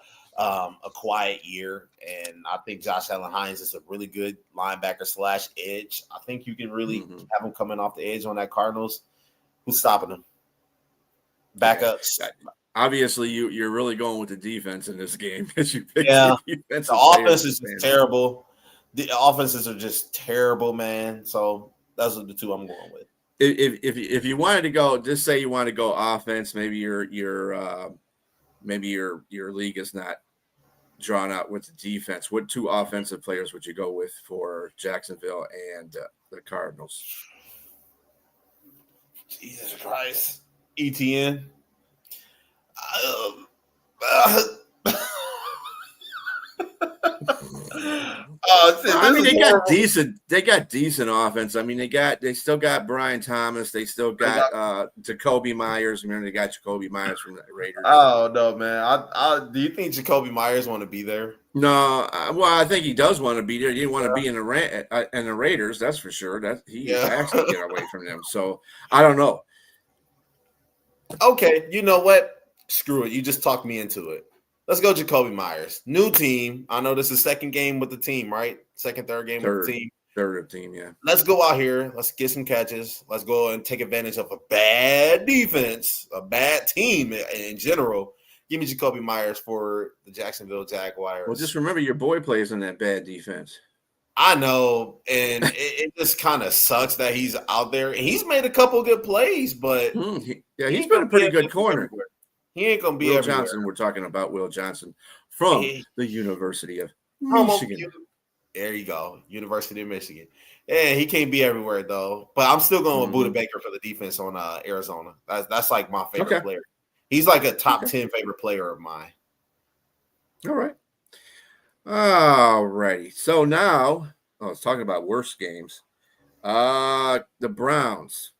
quiet year, and I think Josh Allen Hines is a really good linebacker / edge. I think you can really have him coming off the edge on that Cardinals. Who's stopping him? Backups. Obviously, you're really going with the defense in this game because you picked the offense is just terrible. The offenses are just terrible, man. So those are the 2 I'm going with. If you wanted to go, just say you want to go offense, maybe your league is not drawn out with the defense. What 2 offensive players would you go with for Jacksonville and the Cardinals? Jesus Christ. ETN. Oh, shit, I this mean, is they got horrible. decent. They got decent offense. I mean, they still got Brian Thomas. They still They got got Jacoby Myers. Remember, they got Jacoby Myers from the Raiders. Oh no, man! Do you think Jacoby Myers want to be there? No, well, I think he does want to be there. He didn't want to be in the Raiders. That's for sure. That he Yeah. has to get away from them. So I don't know. Okay, you know what? Screw it. You just talked me into it. Let's go, Jacoby Myers. New team. I know this is second game with the team, right? Second, third game with the team. Third team, yeah. Let's go out here. Let's get some catches. Let's go and take advantage of a bad defense, a bad team in general. Give me Jacoby Myers for the Jacksonville Jaguars. Well, just remember your boy plays in that bad defense. I know, and it just kind of sucks that he's out there. And he's made a couple good plays, but he's been a pretty good corner. Everywhere. He ain't gonna be Will everywhere. Johnson. We're talking about Will Johnson from the University of Michigan. Michigan. There you go, University of Michigan. Yeah, he can't be everywhere though. But I'm still going with Buda Baker for the defense on Arizona. That's like my favorite player. He's like a top 10 favorite player of mine. All righty. So now, I was talking about worst games. The Browns.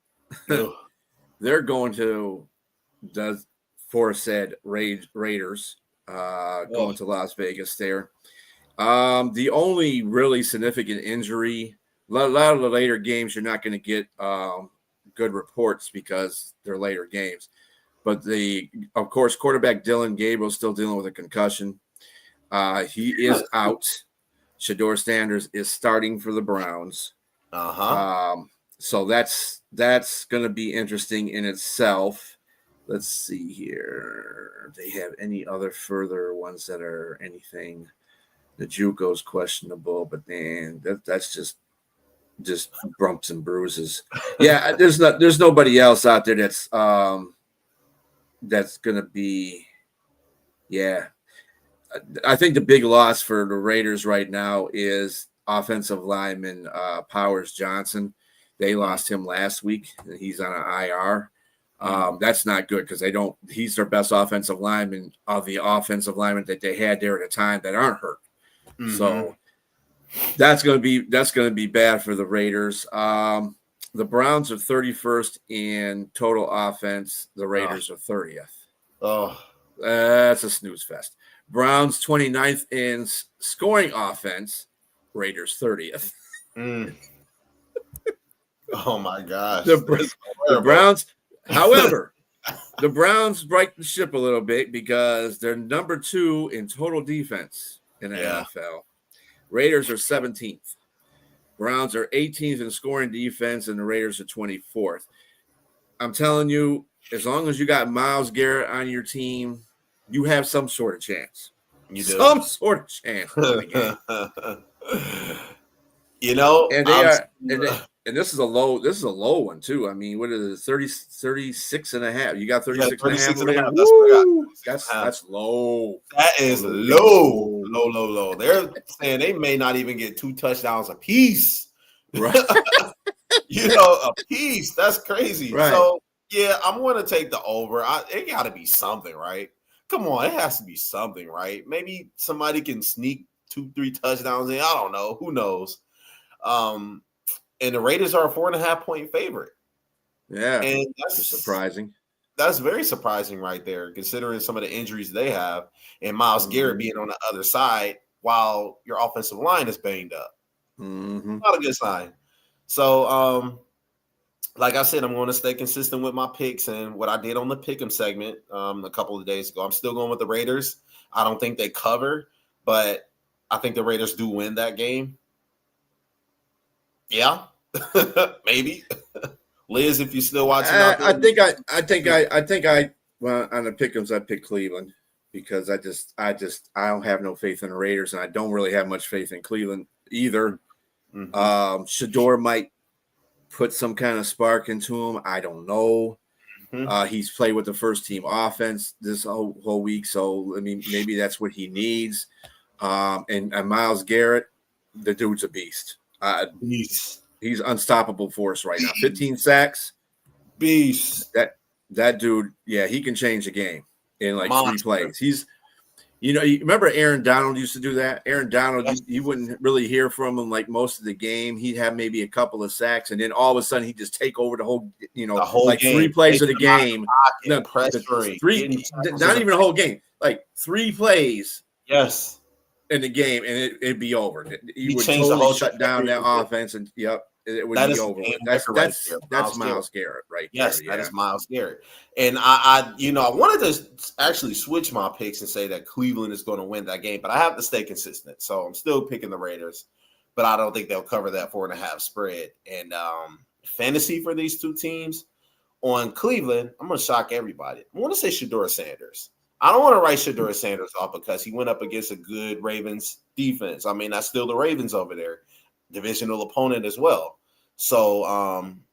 They're going to the aforesaid Raiders. Going to Las Vegas there. The only really significant injury, a lot of the later games, you're not going to get good reports because they're later games. But of course, quarterback Dylan Gabriel's still dealing with a concussion. He is out. Shador Sanders is starting for the Browns. So that's going to be interesting in itself. Let's see here. Do they have any other further ones that are anything? The JUCO's questionable, but man, that's just bumps and bruises. Yeah, there's nobody else out there that's gonna be. Yeah, I think the big loss for the Raiders right now is offensive lineman Powers Johnson. They lost him last week, and he's on an IR. That's not good because he's their best offensive lineman of the offensive linemen that they had there at the time that aren't hurt. So that's going to be bad for the Raiders. The Browns are 31st in total offense. The Raiders are 30th. That's a snooze fest. Browns 29th in scoring offense. Raiders 30th. Oh my gosh. The Browns, however, the Browns right the ship a little bit because they're number 2 in total defense in the NFL. Raiders are 17th. Browns are 18th in scoring defense, and the Raiders are 24th. I'm telling you, as long as you got Myles Garrett on your team, you have some sort of chance. You do. Some sort of chance. You know, and this is a low one too. I mean, what is it? 36 and a half. You got 36 and a half. That's low. That is low. They're saying they may not even get 2 touchdowns a piece. Right. A piece. That's crazy. Right. So yeah, I'm going to take the over. It got to be something, right? Come on, it has to be something, right? Maybe somebody can sneak 2-3 touchdowns in. I don't know. Who knows? And the Raiders are a 4.5 point favorite. Yeah, and that's surprising. That's very surprising right there, considering some of the injuries they have, and Myles Garrett being on the other side while your offensive line is banged up. Not a good sign. So, like I said, I'm going to stay consistent with my picks and what I did on the Pick'em segment a couple of days ago. I'm still going with the Raiders. I don't think they cover, but I think the Raiders do win that game. Yeah, maybe. Liz, if you're still watching, I think well, on the Pick'ems I picked Cleveland because I don't have no faith in the Raiders, and I don't really have much faith in Cleveland either. Shador might put some kind of spark into him. I don't know. He's played with the first team offense this whole week, so I mean maybe that's what he needs. And Myles Garrett, the dude's a beast. He's unstoppable for us right now. 15 sacks. Beast. That dude, yeah, he can change the game. in like 3 plays. He's, you remember Aaron Donald used to do that? Aaron Donald, you wouldn't really hear from him like most of the game. He'd have maybe a couple of sacks, and then all of a sudden he'd just take over the whole, like game. 3 plays of the game. No, three, not even a whole game, like 3 plays. Yes. In the game, and it'd be over. You would totally shut down that offense, and it would be over. That's Myles Garrett right there. Yes, that is Myles Garrett. And I wanted to actually switch my picks and say that Cleveland is going to win that game, but I have to stay consistent. So I'm still picking the Raiders, but I don't think they'll cover that 4.5 spread. And fantasy for these two teams on Cleveland, I'm going to shock everybody. I want to say Shedeur Sanders. I don't want to write Shedeur Sanders off because he went up against a good Ravens defense. I mean, that's still the Ravens over there, divisional opponent as well. So I'm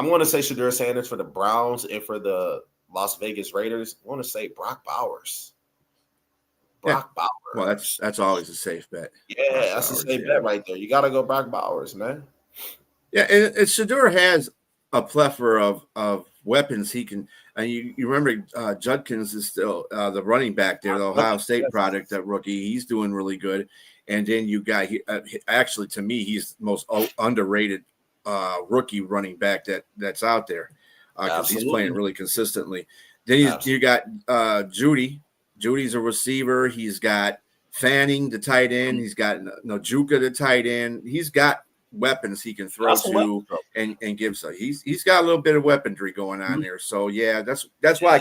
going to say Shedeur Sanders for the Browns, and for the Las Vegas Raiders, I want to say Brock Bowers. Bowers. Well, that's always a safe bet. Yeah, that's a safe bet right there. You got to go Brock Bowers, man. Yeah, and Shedeur has a plethora of weapons he can. And you remember Judkins is still the running back there, the Ohio State product, that rookie. He's doing really good. And then you got actually, to me, he's the most underrated rookie running back that's out there because he's playing really consistently. Then you got Judy. Judy's a receiver. He's got Fanning, the tight end. He's got Njoku, the tight end. He's got weapons he can throw to and give. So he's got a little bit of weaponry going on there. So yeah, that's why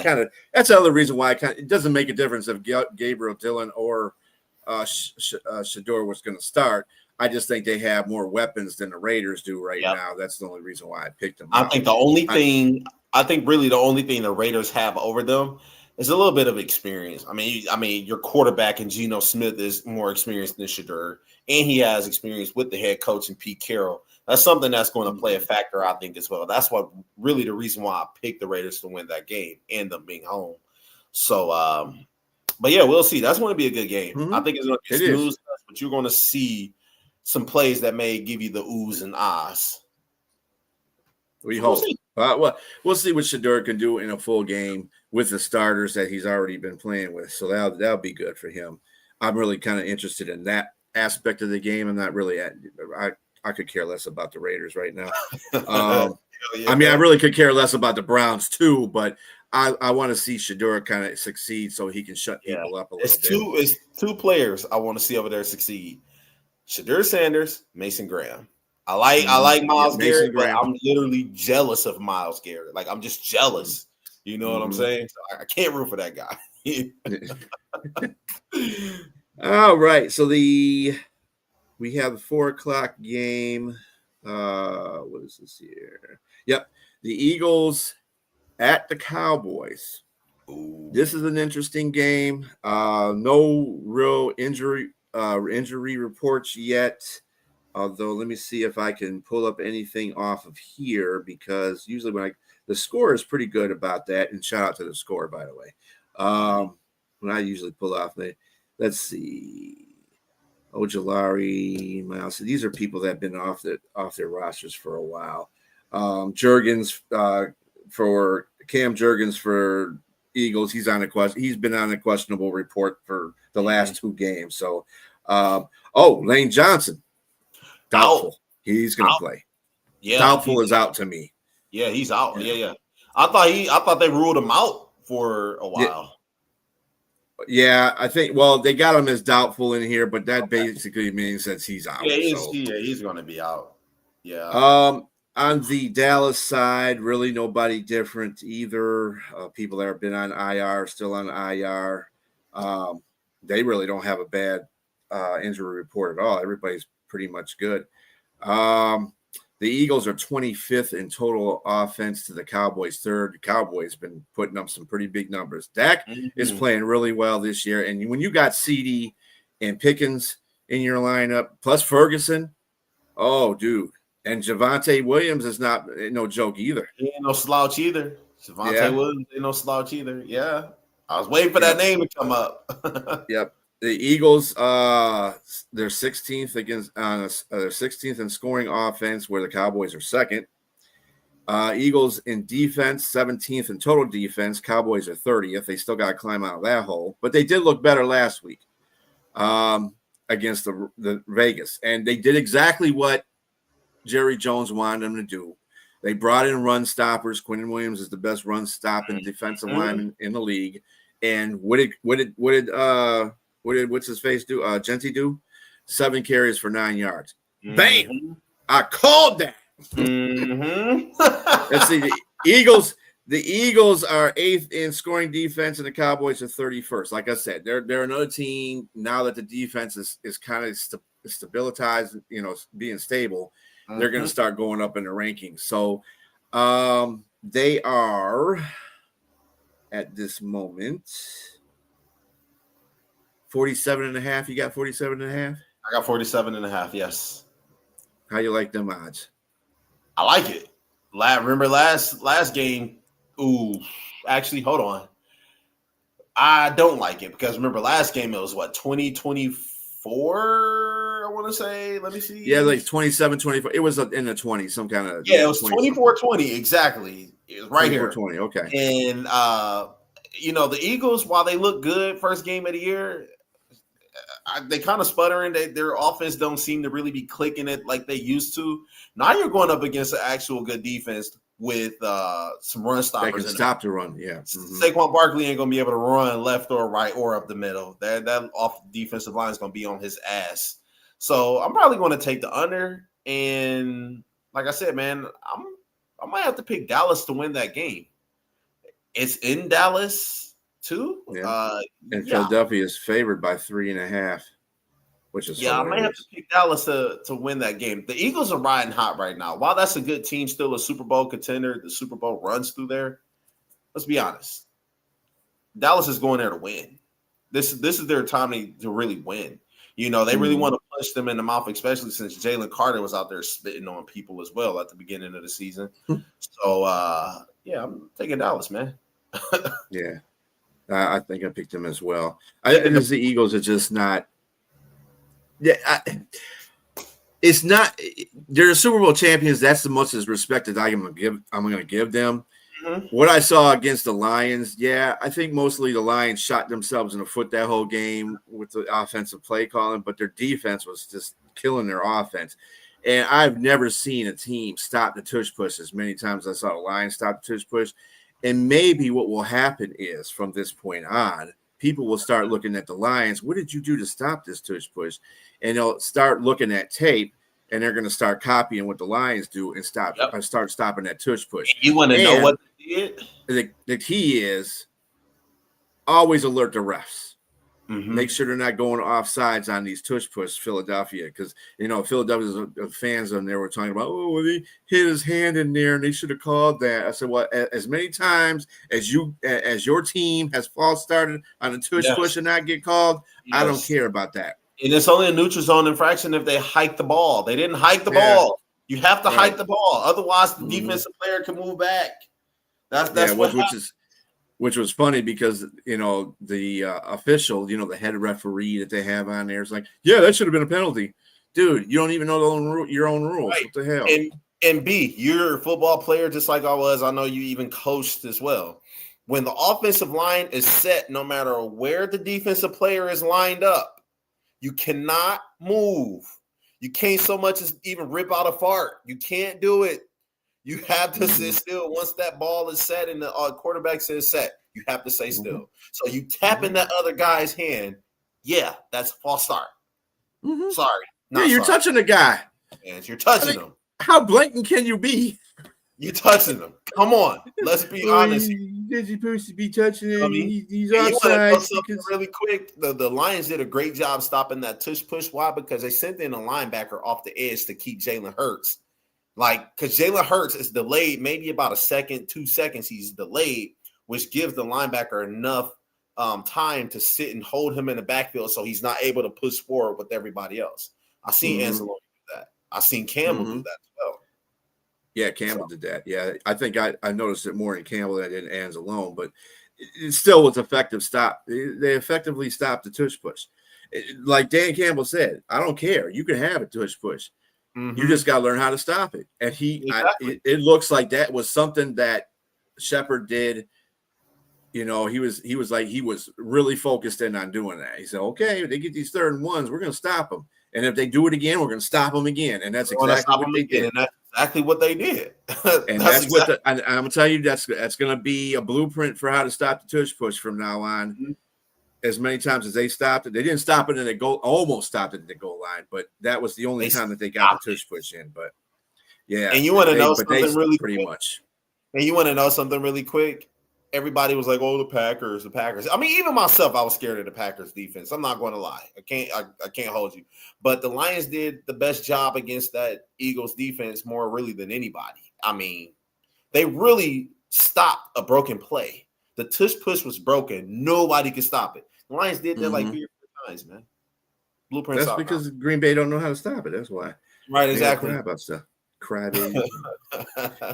that's the other reason why it doesn't make a difference if Gabriel Dillon or Shedeur was going to start. I just think they have more weapons than the Raiders do right now. That's the only reason why I picked them. I think the only thing the Raiders have over them is a little bit of experience. I mean, your quarterback in Geno Smith is more experienced than Shedeur, and he has experience with the head coach and Pete Carroll. That's something that's going to play a factor, I think, as well. That's what really the reason why I picked the Raiders to win that game and them being home. So, but yeah, we'll see. That's going to be a good game. Mm-hmm. I think it's going to be snooze, but you're going to see some plays that may give you the oohs and ahs. We hope. We'll see what Shedeur can do in a full game with the starters that he's already been playing with. So that'll be good for him. I'm really kind of interested in that aspect of the game. I'm not really I could care less about the Raiders right now. I mean, I really could care less about the Browns too, but I want to see Shedeur kind of succeed so he can shut people up a little bit. It's two players I want to see over there succeed: Shedeur Sanders, Mason Graham. I like Myles Garrett, but I'm literally jealous of Myles Garrett. Like, I'm just jealous. You know what I'm saying? So I can't root for that guy. All right. So we have a 4:00 game. What is this here? Yep. The Eagles at the Cowboys. Ooh. This is an interesting game. No real injury reports yet. Although, let me see if I can pull up anything off of here, because usually when the score is pretty good about that. And shout out to the score, by the way. When I usually pull off, let's see. Ojolari, Miles. These are people that have been off their rosters for a while. Juergens for Cam Juergens for Eagles. He's been on a questionable report for the last 2 games. So, Lane Johnson. Doubtful. He's going to play. Yeah, doubtful is out to me. Yeah, he's out. Yeah. I thought they ruled him out for a while. Yeah, I think. Well, they got him as doubtful in here, but that basically means that he's out. Yeah, he's going to be out. Yeah. On the Dallas side, really nobody different either. People that have been on IR are still on IR. They really don't have a bad injury report at all. Everybody's pretty much good. The Eagles are 25th in total offense to the Cowboys 3rd. The Cowboys been putting up some pretty big numbers. Dak is playing really well this year. And when you got CD and Pickens in your lineup, plus Ferguson, oh, dude. And Javonte Williams is not no joke either. He ain't no slouch either. Javonte Williams ain't no slouch either. Yeah. I was waiting for that name to come up. Yep. The Eagles, they're 16th they're 16th in scoring offense, where the Cowboys are 2nd. Eagles in defense, 17th in total defense. Cowboys are 30th. They still got to climb out of that hole, but they did look better last week against the Vegas, and they did exactly what Jerry Jones wanted them to do. They brought in run stoppers. Quentin Williams is the best run stopping defensive lineman in the league. And what did what's his face do? Genti do 7 carries for 9 yards. Bam! I called that. Let's see. The Eagles are 8th in scoring defense, and the Cowboys are 31st. Like I said, they're another team now that the defense is kind of stabilized, being stable. They're going to start going up in the rankings. So they are at this moment 47.5. You got 47.5? I got 47.5. Yes. How you like them odds? I like it. Remember last game? Ooh, actually, hold on. I don't like it because remember last game it was what 2024. I want to say. Let me see. Yeah, like 27, 24. It was in the 20s, some kind of. Yeah, it was 24-20 exactly. It was right here. 20. Okay. And the Eagles, while they look good first game of the year, they kind of sputtering. Their offense don't seem to really be clicking it like they used to. Now you're going up against an actual good defense with some run stoppers. They can stop the run, yeah. Saquon Barkley ain't going to be able to run left or right or up the middle. That off defensive line is going to be on his ass. So I'm probably going to take the under. And like I said, man, I might have to pick Dallas to win that game. It's in Dallas too. Yeah. And Philadelphia is favored by 3.5, which is hilarious. I might have to pick Dallas to win that game. The Eagles are riding hot right now. While that's a good team, still a Super Bowl contender, the Super Bowl runs through there. Let's be honest. Dallas is going there to win. This is their time to really win. They really want to punch them in the mouth, especially since Jalen Carter was out there spitting on people as well at the beginning of the season. So, I'm taking Dallas, man. Yeah. I think I picked them as well. Because the Eagles are just not. Yeah, it's not. They're Super Bowl champions. That's the most respect that I'm going to give them. What I saw against the Lions, I think mostly the Lions shot themselves in the foot that whole game with the offensive play calling, but their defense was just killing their offense. And I've never seen a team stop the tush push as many times as I saw the Lions stop the tush push. And maybe what will happen is from this point on, people will start looking at the Lions. What did you do to stop this tush push? And they'll start looking at tape, and they're going to start copying what the Lions do and start stopping that tush push. You want to know what they did? The key is always alert the refs. Make sure they're not going off sides on these tush push Philadelphia, because Philadelphia's fans on there were talking about, he hit his hand in there and they should have called that. I said, well, as many times as your team has false started on a tush push and not get called, I don't care about that. And it's only a neutral zone infraction if they hike the ball. They didn't hike the ball. You have to hike the ball, otherwise the defensive player can move back. That's which was funny because the official, the head referee that they have on there is like, that should have been a penalty, dude. You don't even know your own rules. Right. What the hell? And B, you're a football player just like I was. I know you even coached as well. When the offensive line is set, no matter where the defensive player is lined up, you cannot move. You can't so much as even rip out a fart. You can't do it. You have to sit still. Once that ball is set and the quarterback says set, you have to stay still. So you tap in that other guy's hand. Yeah, that's a false start. Sorry. You're touching the guy. And you're touching him. How blatant can you be? You're touching him. Come on. Let's be honest. You're supposed to be touching him. He's outside. Really quick, the Lions did a great job stopping that tush push. Why? Because they sent in a linebacker off the edge to keep Jalen Hurts. Because Jalen Hurts is delayed, maybe about 2 seconds he's delayed, which gives the linebacker enough time to sit and hold him in the backfield so he's not able to push forward with everybody else. I've seen Anzalone do that. I've seen Campbell do that as well. Yeah, Campbell did that. Yeah, I think I noticed it more in Campbell than in Anzalone, but it still was effective stop. They effectively stopped the tush push. Like Dan Campbell said, I don't care. You can have a tush push. You just got to learn how to stop it. And it looks like that was something that Shepard did. You know, he was really focused in on doing that. He said, okay, if they get these 3rd and 1s, we're going to stop them. And if they do it again, we're going to stop them again. And that's exactly what they did. And that's exactly what they did. And that's what I'm going to tell you, that's going to be a blueprint for how to stop the tush push from now on. Mm-hmm. As many times as they stopped it, they didn't stop it in the goal, almost stopped it in the goal line, but that was the only time that they got the tush push in. But yeah, and you want to know something really pretty quick? Much. And you want to know something really quick? Everybody was like, "Oh, the Packers." I mean, even myself, I was scared of the Packers defense. I'm not going to lie. I can't hold you. But the Lions did the best job against that Eagles defense more really than anybody. I mean, they really stopped a broken play. The tush push was broken. Nobody could stop it. The Lions did that like 3 or 4 times, man. Blueprint. That's because Green Bay don't know how to stop it. That's why. Right, exactly. Cry about stuff. Cry, baby.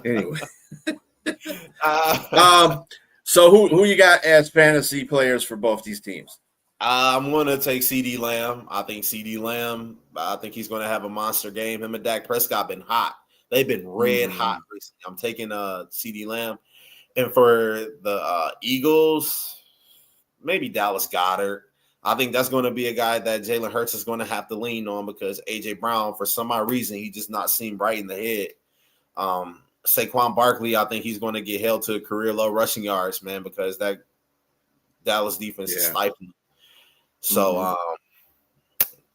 Anyway. So who you got as fantasy players for both these teams? I'm going to take CeeDee Lamb. I think he's going to have a monster game. Him and Dak Prescott been hot. They've been red hot recently. I'm taking CeeDee Lamb. And for the Eagles, maybe Dallas Goedert. I think that's going to be a guy that Jalen Hurts is going to have to lean on because A.J. Brown, for some odd reason, he just not seemed right in the head. Saquon Barkley, I think he's going to get held to career low rushing yards, man, because that Dallas defense is stifling. So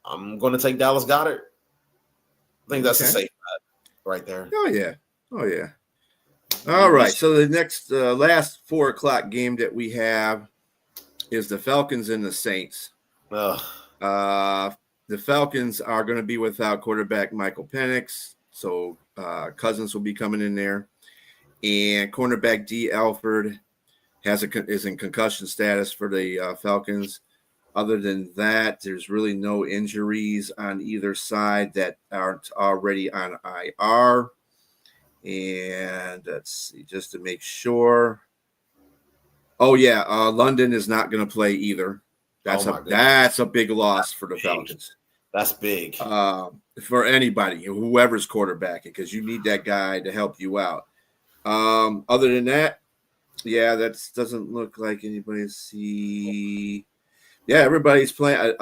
I'm going to take Dallas Goedert. I think that's a safe bet right there. Oh, yeah. All right. So the next last 4:00 game that we have is the Falcons and the Saints. The Falcons are going to be without quarterback Michael Penix. So Cousins will be coming in there. And cornerback D. Alford is in concussion status for the Falcons. Other than that, there's really no injuries on either side that aren't already on IR. And let's see, just to make sure. Oh, yeah, London is not going to play either. That's a big loss for the Falcons. That's big. For anybody, whoever's quarterbacking, because you need that guy to help you out. Other than that, yeah, that doesn't look like anybody see. Yeah, everybody's playing.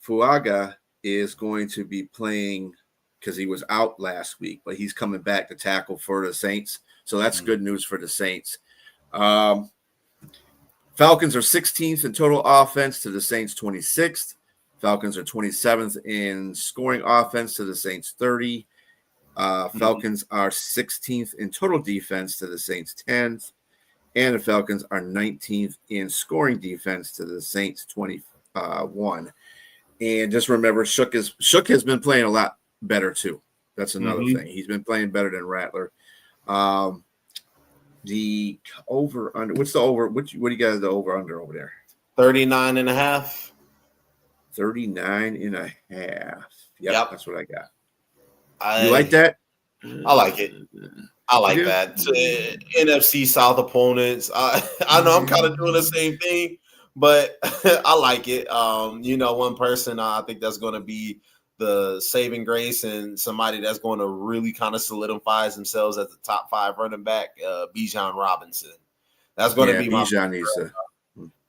Fuaga is going to be playing because he was out last week, but he's coming back to tackle for the Saints. So that's good news for the Saints. Falcons are 16th in total offense to the Saints 26th. Falcons are 27th in scoring offense to the Saints 30. Falcons are 16th in total defense to the Saints 10th. And the Falcons are 19th in scoring defense to the Saints 21. And just remember, Shook has been playing a lot better too. That's another thing. He's been playing better than Rattler. The over under. What's the over? What do you got the over under over there? 39.5. 39.5. Yep, that's what I got. You like that? I like it. I like that. NFC South opponents. I know I'm kind of doing the same thing, but I like it. One person I think that's going to be the saving grace and somebody that's going to really kind of solidify themselves as the top 5 running back, Bijan Robinson. That's going to be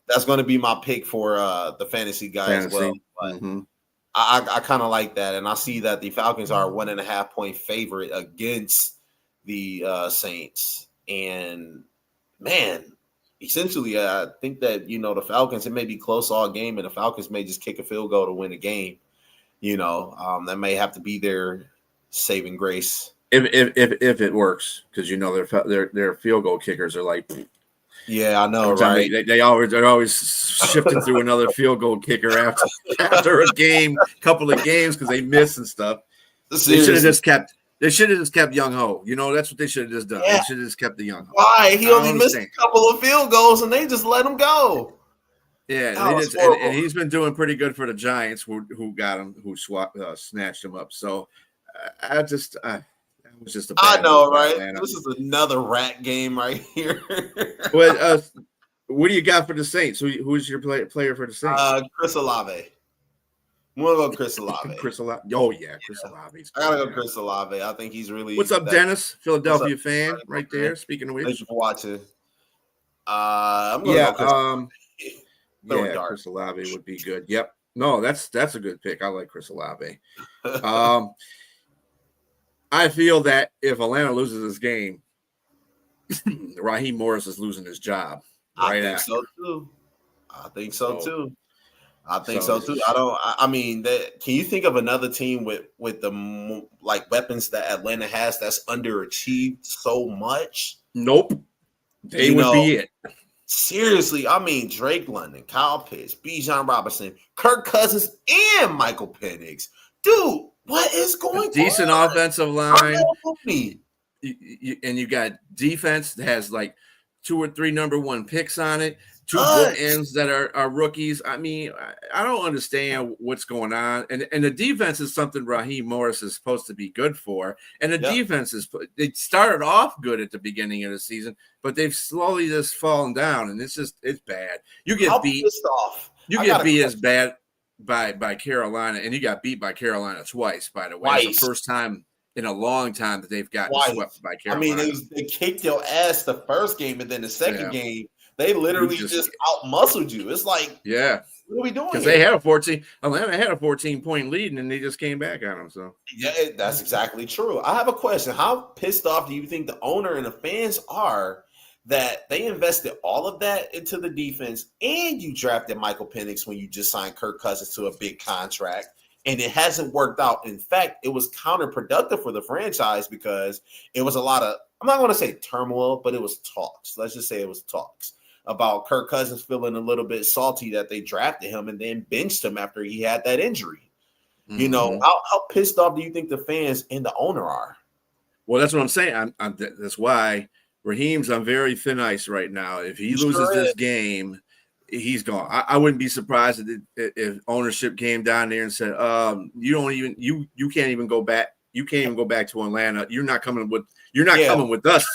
that's going to be my pick for the fantasy guy as well. But I kind of like that, and I see that the Falcons are a 1.5 point favorite against the Saints. And man, essentially, I think that the Falcons, it may be close all game, and the Falcons may just kick a field goal to win the game. That may have to be their saving grace if it works, because their field goal kickers are like. Yeah, I know, right? They're always shifting through another field goal kicker after a couple of games because they miss and stuff. They should have just kept Young Ho. That's what they should have just done. Yeah. They should have just kept the Young Ho. Why? He only missed a couple of field goals and they just let him go. Yeah, and he's been doing pretty good for the Giants, who got him, who snatched him up. So it was just a bad know, right? This is another rat game right here. But what do you got for the Saints? Who's your player for the Saints? Chris Olave. I'm gonna go Chris Olave. Chris Olave. Oh yeah, Chris Olave's I good. gotta go Chris Olave. I think he's What's really up, that. Dennis? What's up, Philadelphia fan, right man? there. Speaking of Thank which, you for watching. I'm gonna yeah, go Chris. Throw a yeah, dart. Chris Olave would be good. Yep. No, that's a good pick. I like Chris Olave. Um, I feel that if Atlanta loses this game, Raheem Morris is losing his job I right think so after. too. I think so So, too. I think so so too. I don't. I mean, can you think of another team with the like weapons that Atlanta has that's underachieved so much? nope, they You would know, be it. seriously. I mean, Drake London, Kyle Pitts, Bijan Robinson, Kirk Cousins, and Michael Penix. Dude, what is A going decent on? offensive line. Darnell Mooney. And you got defense that has like 2 or 3 number 1 picks on it, 2 Us. bookends that are rookies. I mean, I don't understand what's going on. And the defense is something Raheem Morris is supposed to be good for. And the Yep. defense they started off good at the beginning of the season, but they've slowly just fallen down, and it's bad. You How get beat. pissed off? You I get got a beat as question. bad by Carolina, and you got beat by Carolina twice, by the way. It's the Twice. first time in a long time that they've gotten swept Twice. by I mean, Carolina. they kicked your ass the first game, and then the second game, they literally just out-muscled you. It's like, yeah, what are we doing because here? they had Atlanta had a 14-point lead, and they just came back on them. So Yeah, that's exactly true. I have a question. How pissed off do you think the owner and the fans are that they invested all of that into the defense and you drafted Michael Penix when you just signed Kirk Cousins to a big contract and it hasn't worked out? In fact, it was counterproductive for the franchise because it was a lot of, I'm not going to say turmoil, but it was talks. Let's just say it was talks about Kirk Cousins feeling a little bit salty that they drafted him and then benched him after he had that injury. You know, how pissed off do you think the fans and the owner are? Well, that's what I'm saying. That's why Raheem's on very thin ice right now. If he loses this game, he's gone. I wouldn't be surprised if ownership came down there and said, you can't even go back. You can't even go back to Atlanta. You're not coming with us.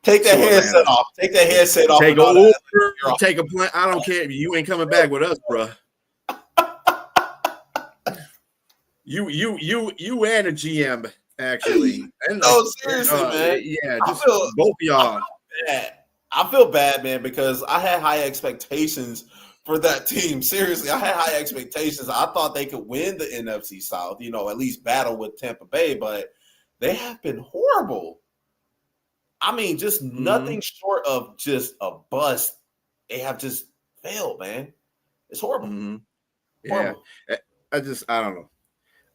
Take that headset off. Take that headset off. Take a Uber, take a plane. I don't care. You ain't coming back with us, bro. You and a GM actually. And no, seriously, man. Yeah, just both of y'all. I feel bad, man, because I had high expectations for that team. Seriously, I had high expectations. I thought they could win the NFC South, you know, at least battle with Tampa Bay, but they have been horrible. I mean, just nothing short of just a bust. They have just failed, man. It's horrible. Yeah, horrible. I don't know.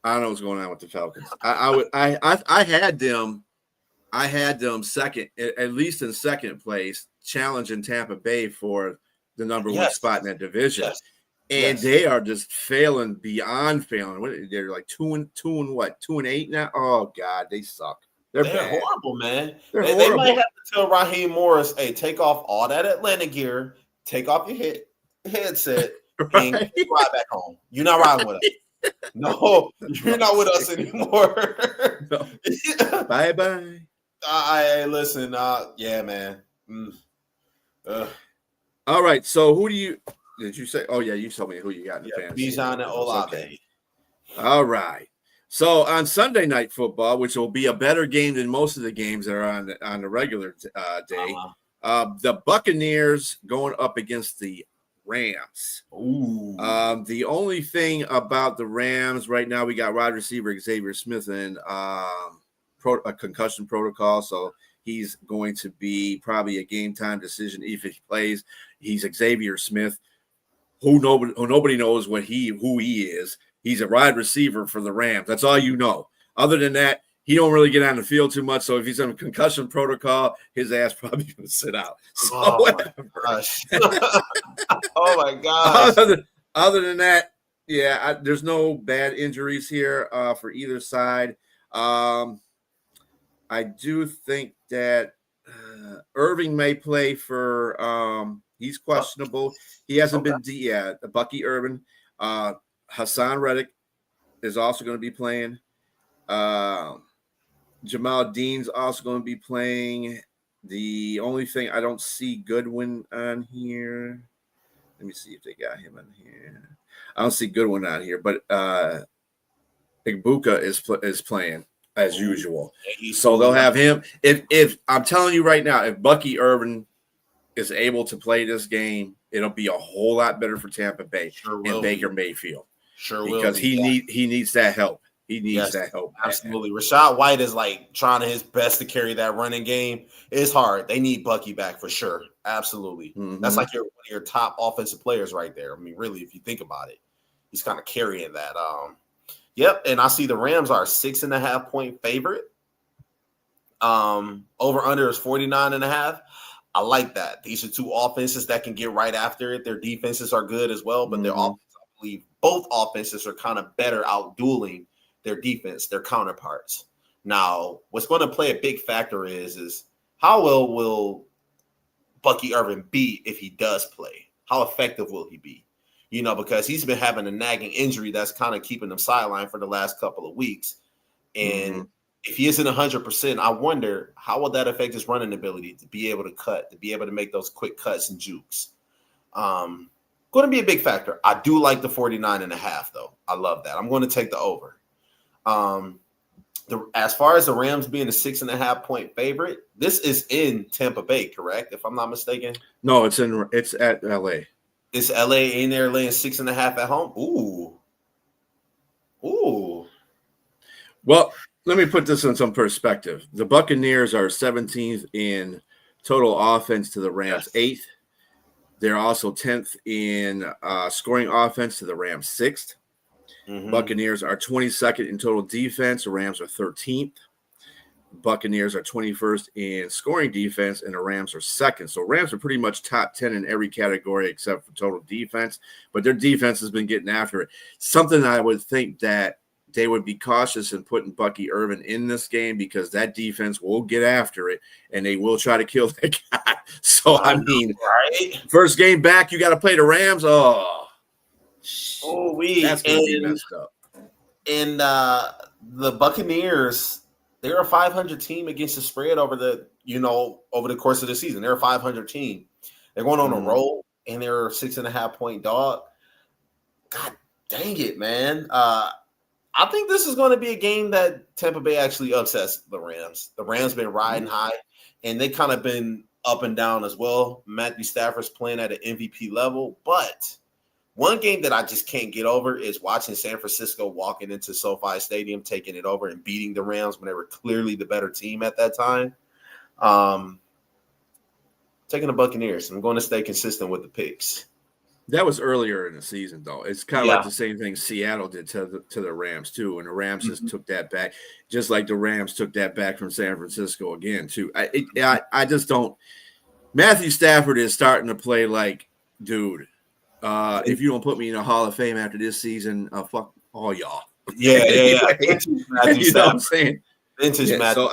I don't know what's going on with the Falcons. I had them second, at least in second place, challenging Tampa Bay for the number 1 spot in that division. And they are just failing beyond failing. They're like 2-8 now. Oh God, they suck. They're horrible, man. They might have to tell Raheem Morris, hey, take off all that Atlanta gear, take off your headset, and ride back home. You're not riding with us. No, you're not with us anymore. Bye-bye. Listen, yeah, man. All right, so who did you say? Oh, yeah, you told me who you got in the fantasy. Bijan and Olave. Okay. All right. So on Sunday Night Football, which will be a better game than most of the games that are on the regular day, the Buccaneers going up against the Rams. Ooh. The only thing about the Rams right now, we got wide receiver Xavier Smith in a concussion protocol, so he's going to be probably a game time decision if he plays. He's Xavier Smith, who nobody knows who he is. He's a wide receiver for the Rams. That's all you know. Other than that, he don't really get on the field too much. So if he's on a concussion protocol, his ass probably going to sit out. So oh my gosh. Other than that, yeah, there's no bad injuries here for either side. I do think that Irving may play for he's questionable. He hasn't been Bucky Irvin. Hassan Reddick is also going to be playing. Jamal Dean's also going to be playing. The only thing I don't see Goodwin on here. Let me see if they got him on here. I don't see Goodwin out here, but Igbuka is playing as usual. Yeah, So they'll have him. If I'm telling you right now, if Bucky Irvin is able to play this game, it'll be a whole lot better for Tampa Bay and Baker Mayfield. Sure will because be. he needs that help. He needs that help. Absolutely. Rashad White is like trying his best to carry that running game. It's hard. They need Bucky back for sure. Absolutely. Mm-hmm. That's like one of your top offensive players right there. I mean, really, if you think about it, he's kind of carrying that. Yep. And I see the Rams are 6.5 point favorite. Over under is 49.5. I like that. These are two offenses that can get right after it. Their defenses are good as well, but their offense, I believe both offenses are kind of better out dueling their defense, their counterparts. Now, what's going to play a big factor is how well will Bucky Irvin be if he does play? How effective will he be? You know, because he's been having a nagging injury that's kind of keeping him sidelined for the last couple of weeks. And if he isn't 100%, I wonder how will that affect his running ability to be able to cut, to be able to make those quick cuts and jukes. Going to be a big factor. I do like the 49.5, though. I love that. I'm going to take the over. As far as the Rams being a 6.5 point favorite, this is in Tampa Bay, correct? If I'm not mistaken. No, it's at LA. It's LA in there laying 6.5 at home. Ooh. Well, let me put this in some perspective. The Buccaneers are 17th in total offense to the Rams, 8th. They're also 10th in scoring offense to the Rams, 6th. Buccaneers are 22nd in total defense. The Rams are 13th. Buccaneers are 21st in scoring defense, and the Rams are 2nd. So Rams are pretty much top 10 in every category except for total defense, but their defense has been getting after it. Something I would think that they would be cautious in putting Bucky Irvin in this game because that defense will get after it, and they will try to kill that guy. So, I mean, first game back, you got to play the Rams. That's going to be messed up. And the Buccaneers, they're a 500 team against the spread over the course of the season. They're a 500 team. They're going on a roll, and they're a 6.5 point dog. God dang it, man. I think this is going to be a game that Tampa Bay actually upsets the Rams. The Rams been riding high, and they kind of been up and down as well. Matthew Stafford's playing at an MVP level, but one game that I just can't get over is watching San Francisco walking into SoFi Stadium, taking it over and beating the Rams when they were clearly the better team at that time. Taking the Buccaneers. I'm going to stay consistent with the picks. That was earlier in the season, though. It's kind of like the same thing Seattle did to the Rams, too. And the Rams just took that back, just like the Rams took that back from San Francisco again, too. I just don't – Matthew Stafford is starting to play like, dude, if you don't put me in the Hall of Fame after this season, fuck all y'all. Yeah. You know what I'm saying? So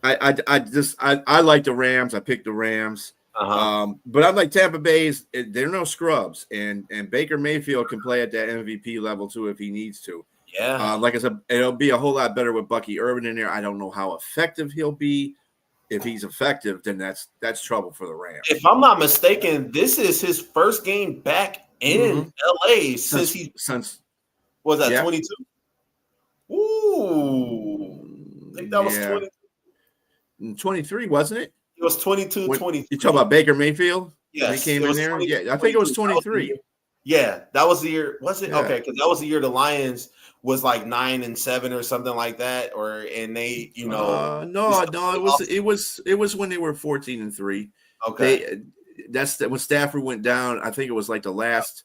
I like the Rams. I picked the Rams. But I'm like Tampa Bay's. They're no scrubs, and Baker Mayfield can play at that MVP level too if he needs to. Yeah. Like I said, it'll be a whole lot better with Bucky Irvin in there. I don't know how effective he'll be. If he's effective, then that's trouble for the Rams. If I'm not mistaken, this is his first game back in LA since was that 22? Ooh. I think that was 22. 23, wasn't it? It was 22, 23. You talking about Baker Mayfield? Yes. He came in there? Yeah, I think it was 23. Yeah, that was the year. Was it? Yeah. Okay, because that was the year the Lions was like 9-7 or something like that, they, it was when they were 14-3. Okay, that's when Stafford went down. I think it was like the last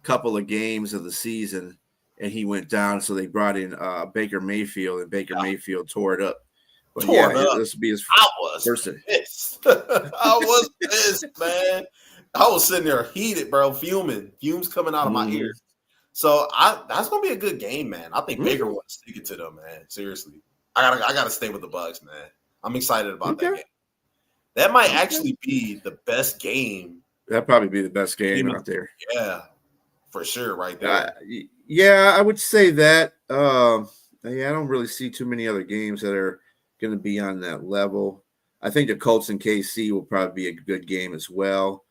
couple of games of the season, and he went down. So they brought in Baker Mayfield, and Baker Mayfield tore it up. But this would be his first. Pissed. I was pissed, man. I was sitting there heated, bro, fumes coming out of my ears. So that's gonna be a good game, man. I think Baker will stick it to them, man. Seriously, I gotta stay with the Bucs, man. I'm excited about that game. That might actually be the best game. That'd probably be the best game out there. Yeah, for sure, right there. I would say that. I don't really see too many other games that are going to be on that level. I think the Colts and KC will probably be a good game as well.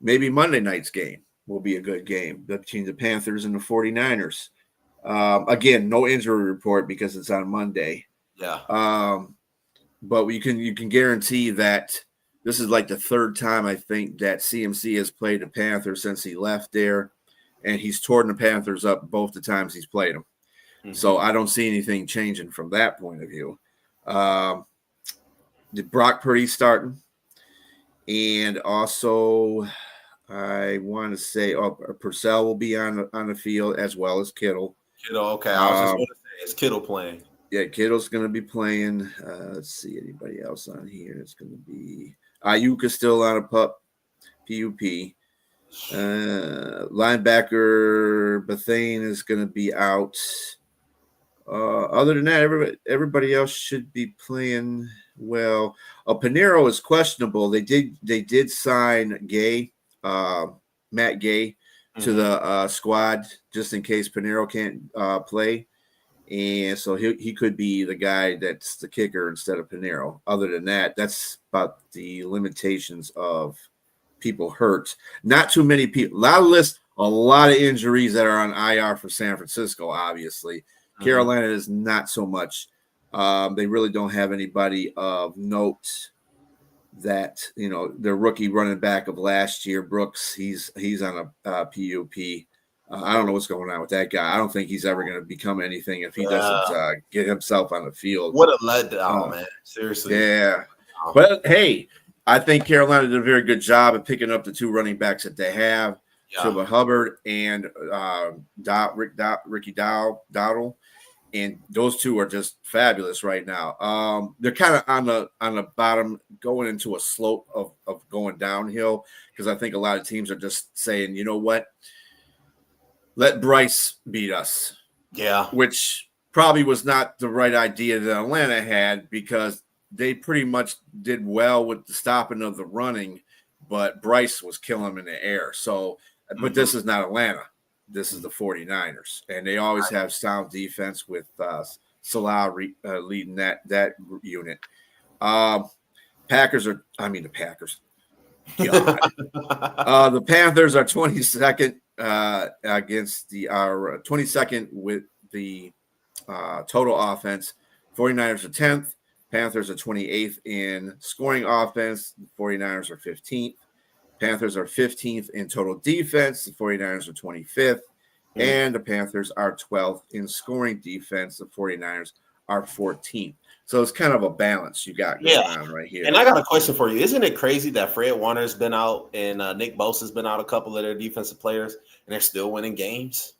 Maybe Monday night's game. will be a good game between the Panthers and the 49ers. Again, no injury report because it's on Monday. Yeah. But you can guarantee that this is like the third time I think that CMC has played the Panthers since he left there, and he's torn the Panthers up both the times he's played them. Mm-hmm. So I don't see anything changing from that point of view. Did Brock Purdy starting, and also I want to say Purcell will be on the field as well as Kittle. Kittle, okay. I was just going to say, is Kittle playing? Yeah, Kittle's going to be playing. Let's see anybody else on here. It's going to be Ayuk is still on a PUP. Linebacker Bethane is going to be out. Other than that, everybody else should be playing well. Pinero is questionable. They did sign Gay, Matt Gay, to the squad just in case Pinero can't play. And so he could be the guy that's the kicker instead of Pinero. Other than that, that's about the limitations of people hurt. Not too many people. A lot of injuries that are on IR for San Francisco, obviously. Carolina is not so much. They really don't have anybody of note that, their rookie running back of last year, Brooks, he's on a PUP. I don't know what's going on with that guy. I don't think he's ever going to become anything if he doesn't get himself on the field. What a letdown, man. Seriously. Yeah. But, hey, I think Carolina did a very good job of picking up the two running backs that they have, Chuba Hubbard and Ricky Dowdle. And those two are just fabulous right now. They're kind of on the bottom, going into a slope of going downhill, because I think a lot of teams are just saying, you know what? Let Bryce beat us. Yeah. Which probably was not the right idea that Atlanta had, because they pretty much did well with the stopping of the running, but Bryce was killing them in the air. So, but this is not Atlanta. This is the 49ers. And they always have sound defense with Salah leading that unit. The Packers. God. The Panthers are 22nd against our 22nd with the total offense. 49ers are 10th. Panthers are 28th in scoring offense. The 49ers are 15th. Panthers are 15th in total defense. The 49ers are 25th. And the Panthers are 12th in scoring defense. The 49ers are 14th. So it's kind of a balance you got going on right here. And I got a question for you. Isn't it crazy that Fred Warner's been out and Nick Bosa's been out, a couple of their defensive players, and they're still winning games?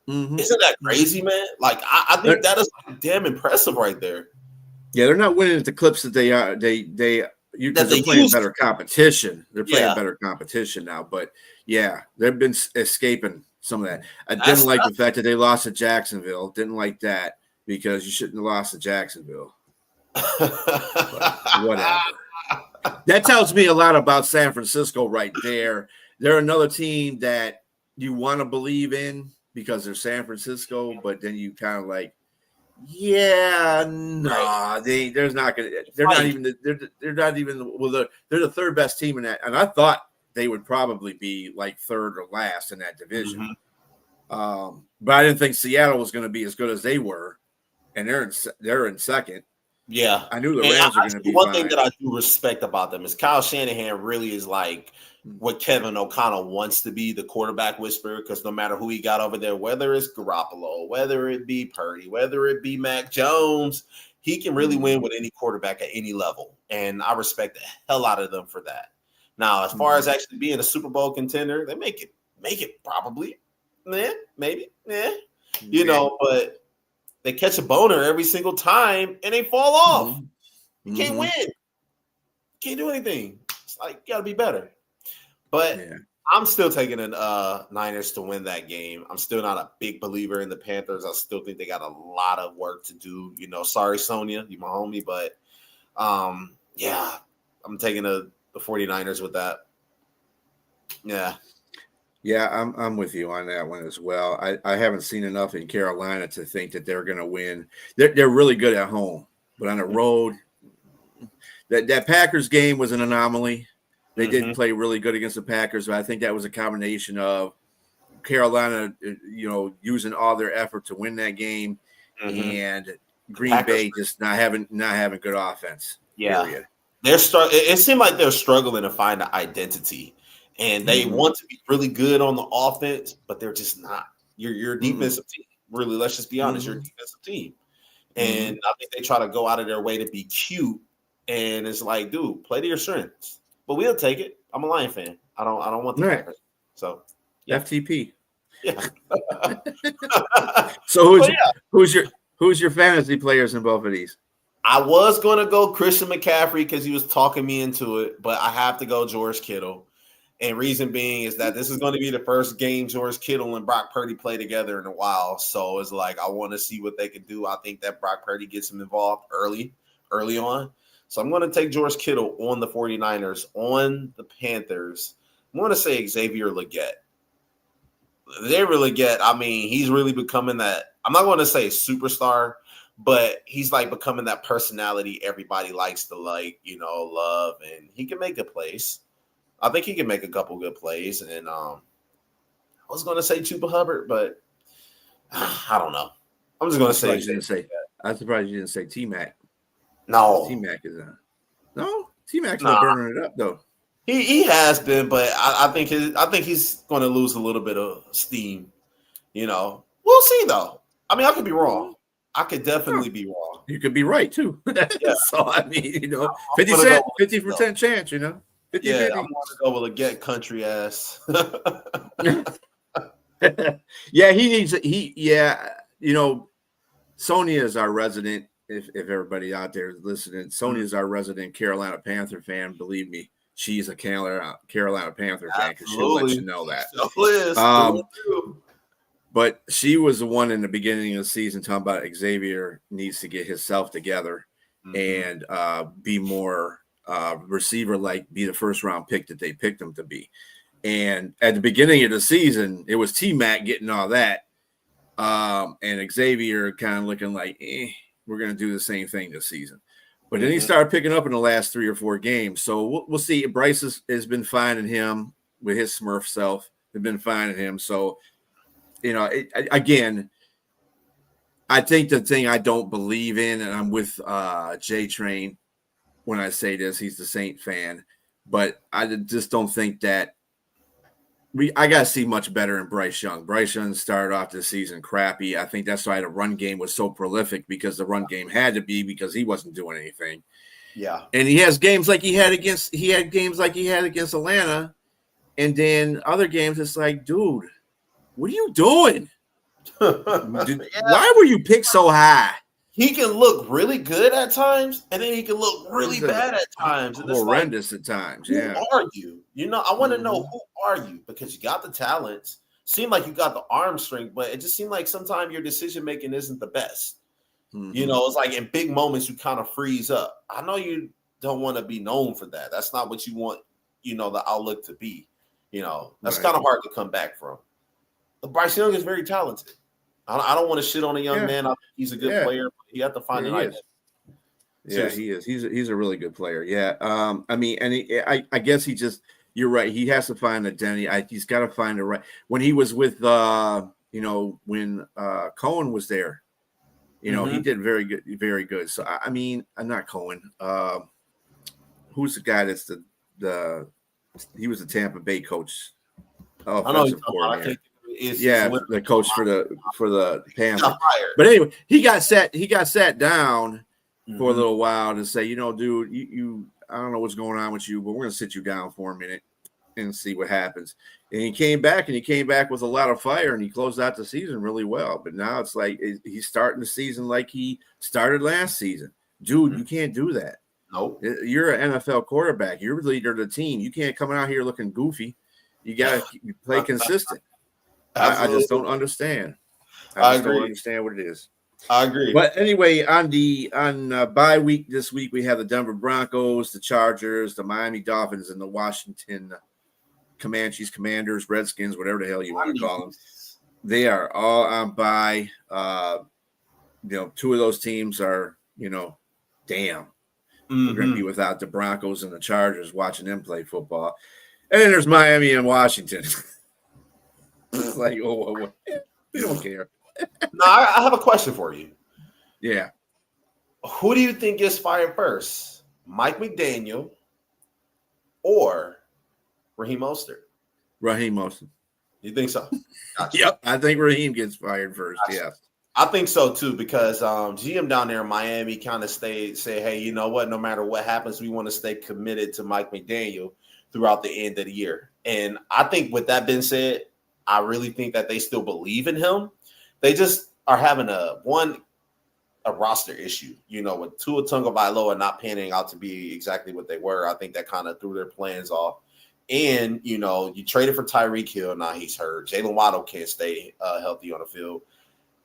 Isn't that crazy, man? Like, I think that is damn impressive right there. Yeah, they're not winning at the clips that they are. They're playing better competition. They're playing better competition now. But yeah, they've been escaping some of that. I didn't like the fact that they lost to Jacksonville. Didn't like that, because you shouldn't have lost to Jacksonville. But whatever. That tells me a lot about San Francisco right there. They're another team that you want to believe in because they're San Francisco, but then you kind of like, they're not even they're the third best team in that, and I thought they would probably be like third or last in that division. But I didn't think Seattle was going to be as good as they were, and they're in second. Yeah, I knew the Rams were going to be one fine. thing that I do respect about them is Kyle Shanahan really is like what Kevin O'Connell wants to be, the quarterback whisperer, because no matter who he got over there, whether it's Garoppolo, whether it be Purdy, whether it be Mac Jones, he can really win with any quarterback at any level. And I respect the hell out of them for that. Now, as far as actually being a Super Bowl contender, they make it probably. Maybe. But they catch a boner every single time and they fall off. You can't win. Can't do anything. It's like, you got to be better. But I'm still taking the Niners to win that game. I'm still not a big believer in the Panthers. I still think they got a lot of work to do. Sorry, Sonia, you my homie. But, I'm taking the 49ers with that. Yeah. Yeah, I'm with you on that one as well. I haven't seen enough in Carolina to think that they're going to win. They're really good at home, but on the road, that Packers game was an anomaly. They didn't play really good against the Packers, but I think that was a combination of Carolina, using all their effort to win that game, and Green Bay just not having good offense. Yeah, period. It seemed like they're struggling to find an identity, and they want to be really good on the offense, but they're just not. You're a defensive team. Really, let's just be honest. You're a defensive team, and I think they try to go out of their way to be cute. And it's like, dude, play to your strengths. But we'll take it. I'm a Lion fan. I don't want the Packers. So yeah. FTP. Yeah. So who's your fantasy players in both of these? I was going to go Christian McCaffrey because he was talking me into it, but I have to go George Kittle. And reason being is that this is going to be the first game George Kittle and Brock Purdy play together in a while. So it's like, I want to see what they can do. I think that Brock Purdy gets him involved early on. So I'm going to take George Kittle on the 49ers. On the Panthers, I'm going to say Xavier Legette. He's really becoming that. I'm not going to say superstar, but he's like becoming that personality everybody likes to love, and he can make good plays. I think he can make a couple good plays. And I was going to say Chuba Hubbard, but I don't know. I'm just going to say. I'm surprised you didn't say T-Mac. No. T-Mac is on. No, T-Mac's not burning it up though. He has been, but I think he's going to lose a little bit of steam. We'll see though. I mean, I could be wrong. I could definitely be wrong. You could be right too. Yeah. So I mean, 50% chance. 50, yeah, 50. I'm going to go with a get country ass. Yeah, Sonia is our resident. If everybody out there is listening, Sonia is our resident Carolina Panther fan. Believe me, she's a Carolina Panther fan because she'll let you know that. But she was the one in the beginning of the season talking about Xavier needs to get himself together and be more receiver-like, be the first-round pick that they picked him to be. And at the beginning of the season, it was T-Mac getting all that, and Xavier kind of looking like, we're going to do the same thing this season. But then he started picking up in the last 3 or 4 games. So we'll see. Bryce has been finding him with his Smurf self. They've been finding him. So, again, I think the thing I don't believe in, and I'm with J Train when I say this, he's the Saint fan, but I just don't think that I got to see much better in Bryce Young. Bryce Young started off the season crappy. I think that's why the run game was so prolific, because the run game had to be, because he wasn't doing anything. Yeah. And he has games like he had against Atlanta, and then other games it's like, dude, what are you doing? Why were you picked so high? He can look really good at times, and then he can look really bad at times. And horrendous at times. Who are you? I want to know, who are you? Because you got the talents. Seemed like you got the arm strength, but it just seemed like sometimes your decision making isn't the best. It's like in big moments you kind of freeze up. I know you don't want to be known for that. That's not what you want, the outlook to be. That's kind of hard to come back from. But Bryce Young is very talented. I don't want to shit on a young man. I think he's a good player, but you have to find an identity. Yeah, he is. He's a really good player. Yeah. I guess you're right. He has to find identity. He's got to find the right. When he was with, when Cohen was there, he did very good, very good. So I'm not Cohen. Who's the guy that's he was the Tampa Bay coach. Offensive coordinator. The coach for the Panthers. But anyway, he got sat down for a little while to say, dude, you I don't know what's going on with you, but we're gonna sit you down for a minute and see what happens. And he came back with a lot of fire, and he closed out the season really well. But now it's like he's starting the season like he started last season. Dude, you can't do that. Nope. You're an NFL quarterback. You're the leader of the team. You can't come out here looking goofy. You gotta play consistent. I just don't understand. I just don't understand what it is. I agree. But anyway, on bye week this week, we have the Denver Broncos, the Chargers, the Miami Dolphins, and the Washington Commanders, Redskins, whatever the hell you want to call them. They are all on bye. 2 of those teams are, damn. We're going to be without the Broncos and the Chargers watching them play football. And then there's Miami and Washington. It's like, we don't care. Now, I have a question for you. Yeah. Who do you think gets fired first? Mike McDaniel or Raheem Mostert? Raheem Mostert. You think so? Gotcha. Yep. I think Raheem gets fired first. Gotcha. Yes. I think so too, because GM down there in Miami kind of say, hey, you know what? No matter what happens, we want to stay committed to Mike McDaniel throughout the end of the year. And I think with that being said, I really think that they still believe in him. They just are having a roster issue, with Tua Tagovailoa not panning out to be exactly what they were. I think that kind of threw their plans off. And, you traded for Tyreek Hill. Now he's hurt. Jalen Waddle can't stay healthy on the field.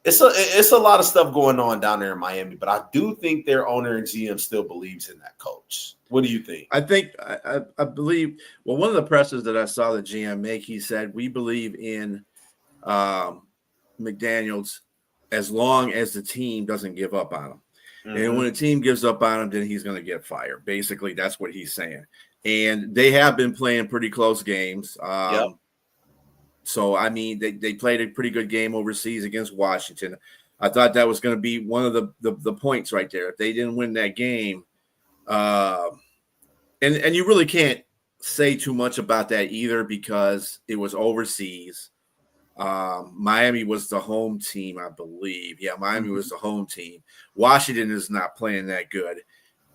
It's a lot of stuff going on down there in Miami, but I do think their owner and GM still believes in that coach. What do you think? I think I believe. Well, one of the pressers that I saw the GM make, he said, we believe in McDaniels as long as the team doesn't give up on him. Mm-hmm. And when the team gives up on him, then he's going to get fired. Basically, that's what he's saying. And they have been playing pretty close games. Yep. So, I mean, they played a pretty good game overseas against Washington. I thought that was going to be one of the points right there. If they didn't win that game, and you really can't say too much about that either because it was overseas. Miami was the home team, I believe. Yeah, Miami was the home team. Washington is not playing that good.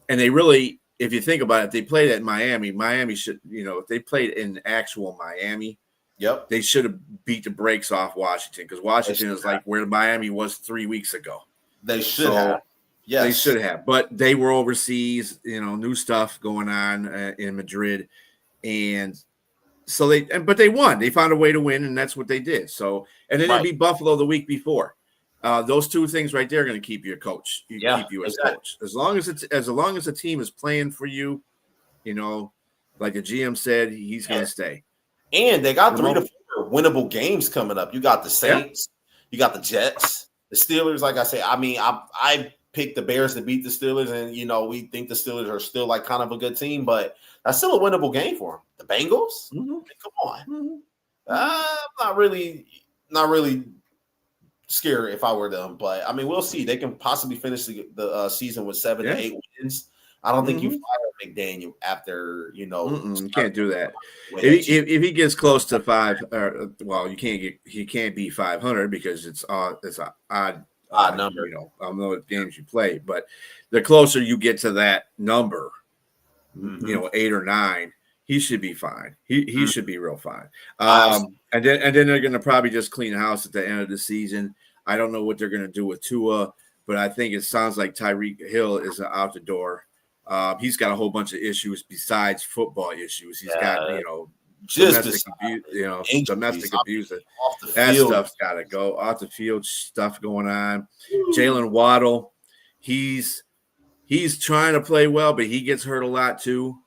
And they really, if you think about it, if they played at Miami should, if they played in actual Miami, yep, they should have beat the brakes off Washington because Washington is like where Miami was 3 weeks ago. They should have. Yes. They should have. But they were overseas, new stuff going on in Madrid. And so but they won. They found a way to win, and that's what they did. So, and then they beat Buffalo the week before. Those two things right there are going to keep you a coach. Keep you as coach. As long as the team is playing for you, like the GM said, he's going to stay. And they got 3 to 4 winnable games coming up. You got the Saints, you got the Jets, the Steelers. Like I say, I mean, I picked the Bears to beat the Steelers, and we think the Steelers are still like kind of a good team, but that's still a winnable game for them. The Bengals, come on, I'm not really scared if I were them, but I mean, we'll see. They can possibly finish the season with 7 to 8 wins. I don't think you fire McDaniel after you can't do that. If he gets close to 5, he can't be 500 because it's an odd number. I don't know what games you play, but the closer you get to that number, 8 or 9, he should be fine. He should be real fine. And then they're going to probably just clean house at the end of the season. I don't know what they're going to do with Tua, but I think it sounds like Tyreek Hill is out the door. He's got a whole bunch of issues besides football issues. He's got, domestic abuse. That stuff's got to go. Off the field stuff going on. Jalen Waddle, he's trying to play well, but he gets hurt a lot too.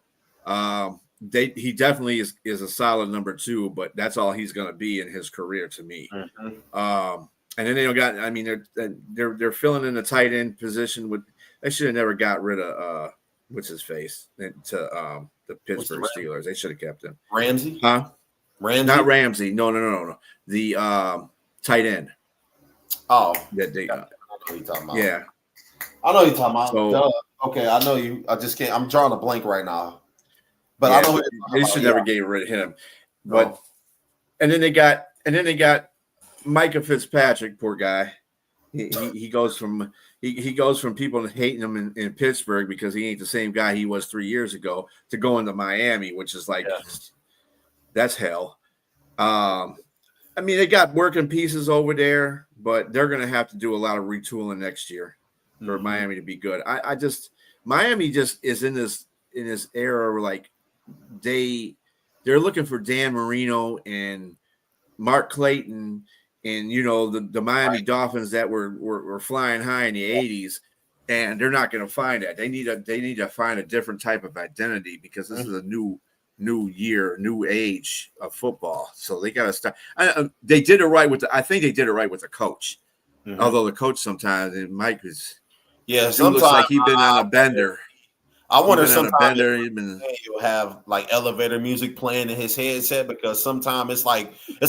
He definitely is a solid number 2, but that's all he's going to be in his career to me. And then they got. I mean, they're filling in the tight end position with. They should have never got rid of what's his face to the Pittsburgh Steelers. They should have kept him. Ramsey, huh? Ramsey, not Ramsey. No. The tight end. Oh, that they. I know who you're talking about. Yeah, I know who you're talking about. So, okay, I know you. I just can't. I'm drawing a blank right now. But I know they should never get rid of him. But and then they got Micah Fitzpatrick, poor guy. He goes from people hating him in Pittsburgh because he ain't the same guy he was 3 years ago to going to Miami, which is like that's hell. I mean, they got working pieces over there, but they're going to have to do a lot of retooling next year for Miami to be good. Miami just is in this era where like they're looking for Dan Marino and Mark Clayton and the Miami Dolphins that were flying high in the 80s, and they're not going to find that. They need to find a different type of identity because this is a new year, new age of football. So they got to start. They did it right with I think they did it right with the coach. Although the coach sometimes, and Mike is, sometimes looks like he's been on a bender. I wonder Even on a sometimes bender, even he'll have like elevator music playing in his headset because sometimes it's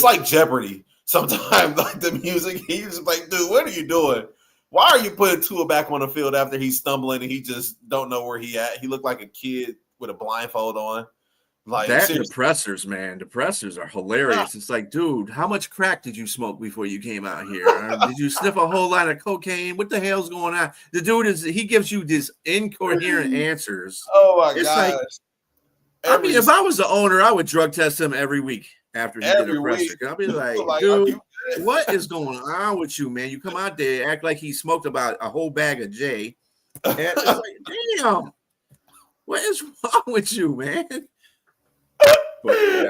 like Jeopardy. Sometimes like the music, he's just like, dude, what are you doing? Why are you putting Tua back on the field after he's stumbling and he just don't know where he at? He looked like a kid with a blindfold on. Like that seriously, depressors, man. Depressors are yeah. hilarious. It's like, dude, how much crack did you smoke before you came out here? Or did you sniff a whole lot of cocaine? What the hell's going on? The dude he gives you these incoherent answers. Oh my It's like, gosh! I mean, Every if I was the owner, I would drug test him every week after he did a every presser. week, I'll be like, like, are dude, you good? what is going on with you, man? You come out there, act like he smoked about a whole bag of J. And it's like, damn, what is wrong with you, man? But yeah.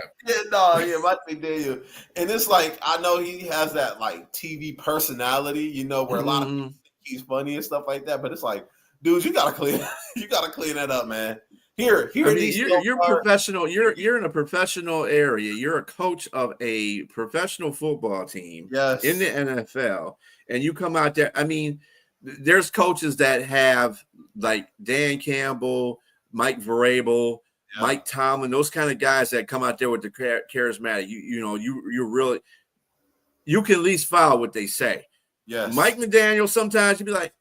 My thing Daniel. And it's like I know he has that like TV personality, where a lot of people Mm-hmm. think he's funny and stuff like that. But it's like, dude, you gotta clean you gotta clean that up, man. Here I are mean, these you're professional. You're in a professional area. You're a coach of a professional football team in the yes. NFL, and you come out there. I mean, there's coaches that have like Dan Campbell, Mike Vrabel, Yeah. Mike Tomlin, those kind of guys that come out there with the charismatic. You really you can at least follow what they say. Mike Yes. McDaniel, sometimes you'd be like,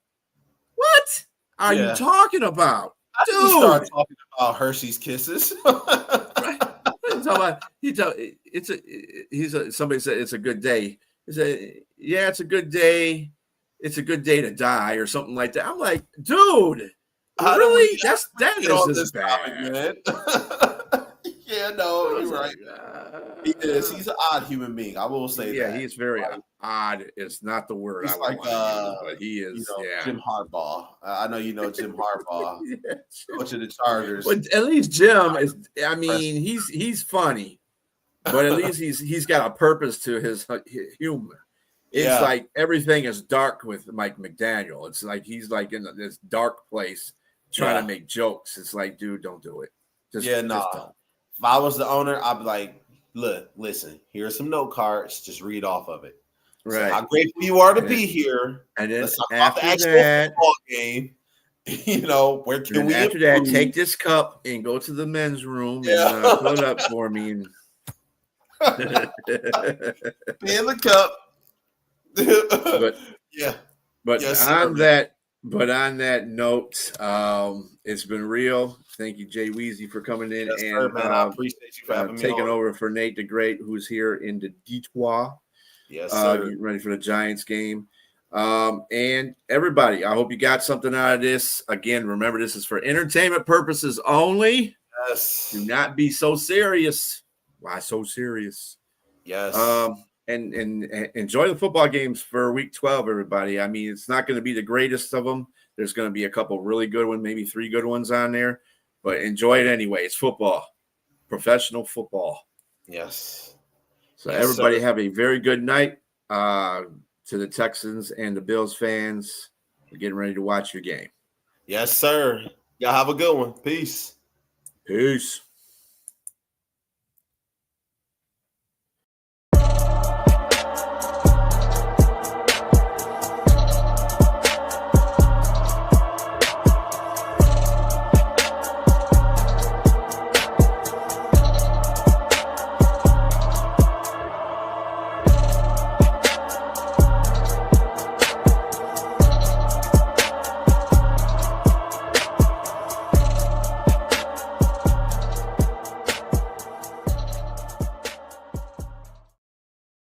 "What are you Yeah. talking about, How did he start dude?" talking about Hershey's Kisses? Right? What about? Somebody said it's a good day. He said, yeah, it's a good day. It's a good day to die or something like that. I'm like, dude, How do we really? That get is on just this topic, bad. man? Yeah, no, I you're was right. like, He is. He's an odd human being. I will say yeah, that. he's very Like, odd. It's not the word I he's would like want to use, but he is, yeah. Jim Harbaugh. I know you know Jim Harbaugh, Yeah. coach of the Chargers. But at least Jim is. I mean, he's funny, but at least he's got a purpose to his humor. It's Yeah, like everything is dark with Mike McDaniel. It's like he's like in this dark place trying to yeah, make jokes. It's like, dude, don't do it. yeah. Just Nah. don't. If I was the owner, I'd be like, look, listen. Here are some note cards. Just read off of it. Say Right. how grateful you are to And then, be here. and then Let's talk about the after actual that, football game. Where and can then we after that, improve? take this cup and go to the men's room and Yeah, fill it up for me. And be in the cup. but Yeah. But Yes, sir, on man. that note, it's been real. Thank you, JWeezy, for coming in Yes, sir, and man. I appreciate you for having me taking on. over for Nate the Great, who's here in the Detroit, Yes, sir. getting ready for the Giants game. And everybody, I hope you got something out of this. Again, remember, this is for entertainment purposes only. Yes. Do not be so serious. Why so serious? Yes. And enjoy the football games for week 12, everybody. I mean, it's not going to be the greatest of them. There's going to be a couple really good ones, maybe 3 good ones on there, but enjoy it anyway. It's football, professional football. Yes. So Yes, everybody sir. have a very good night. To the Texans and the Bills fans, we're getting ready to watch your game. Yes, sir. Y'all have a good one. Peace. Peace.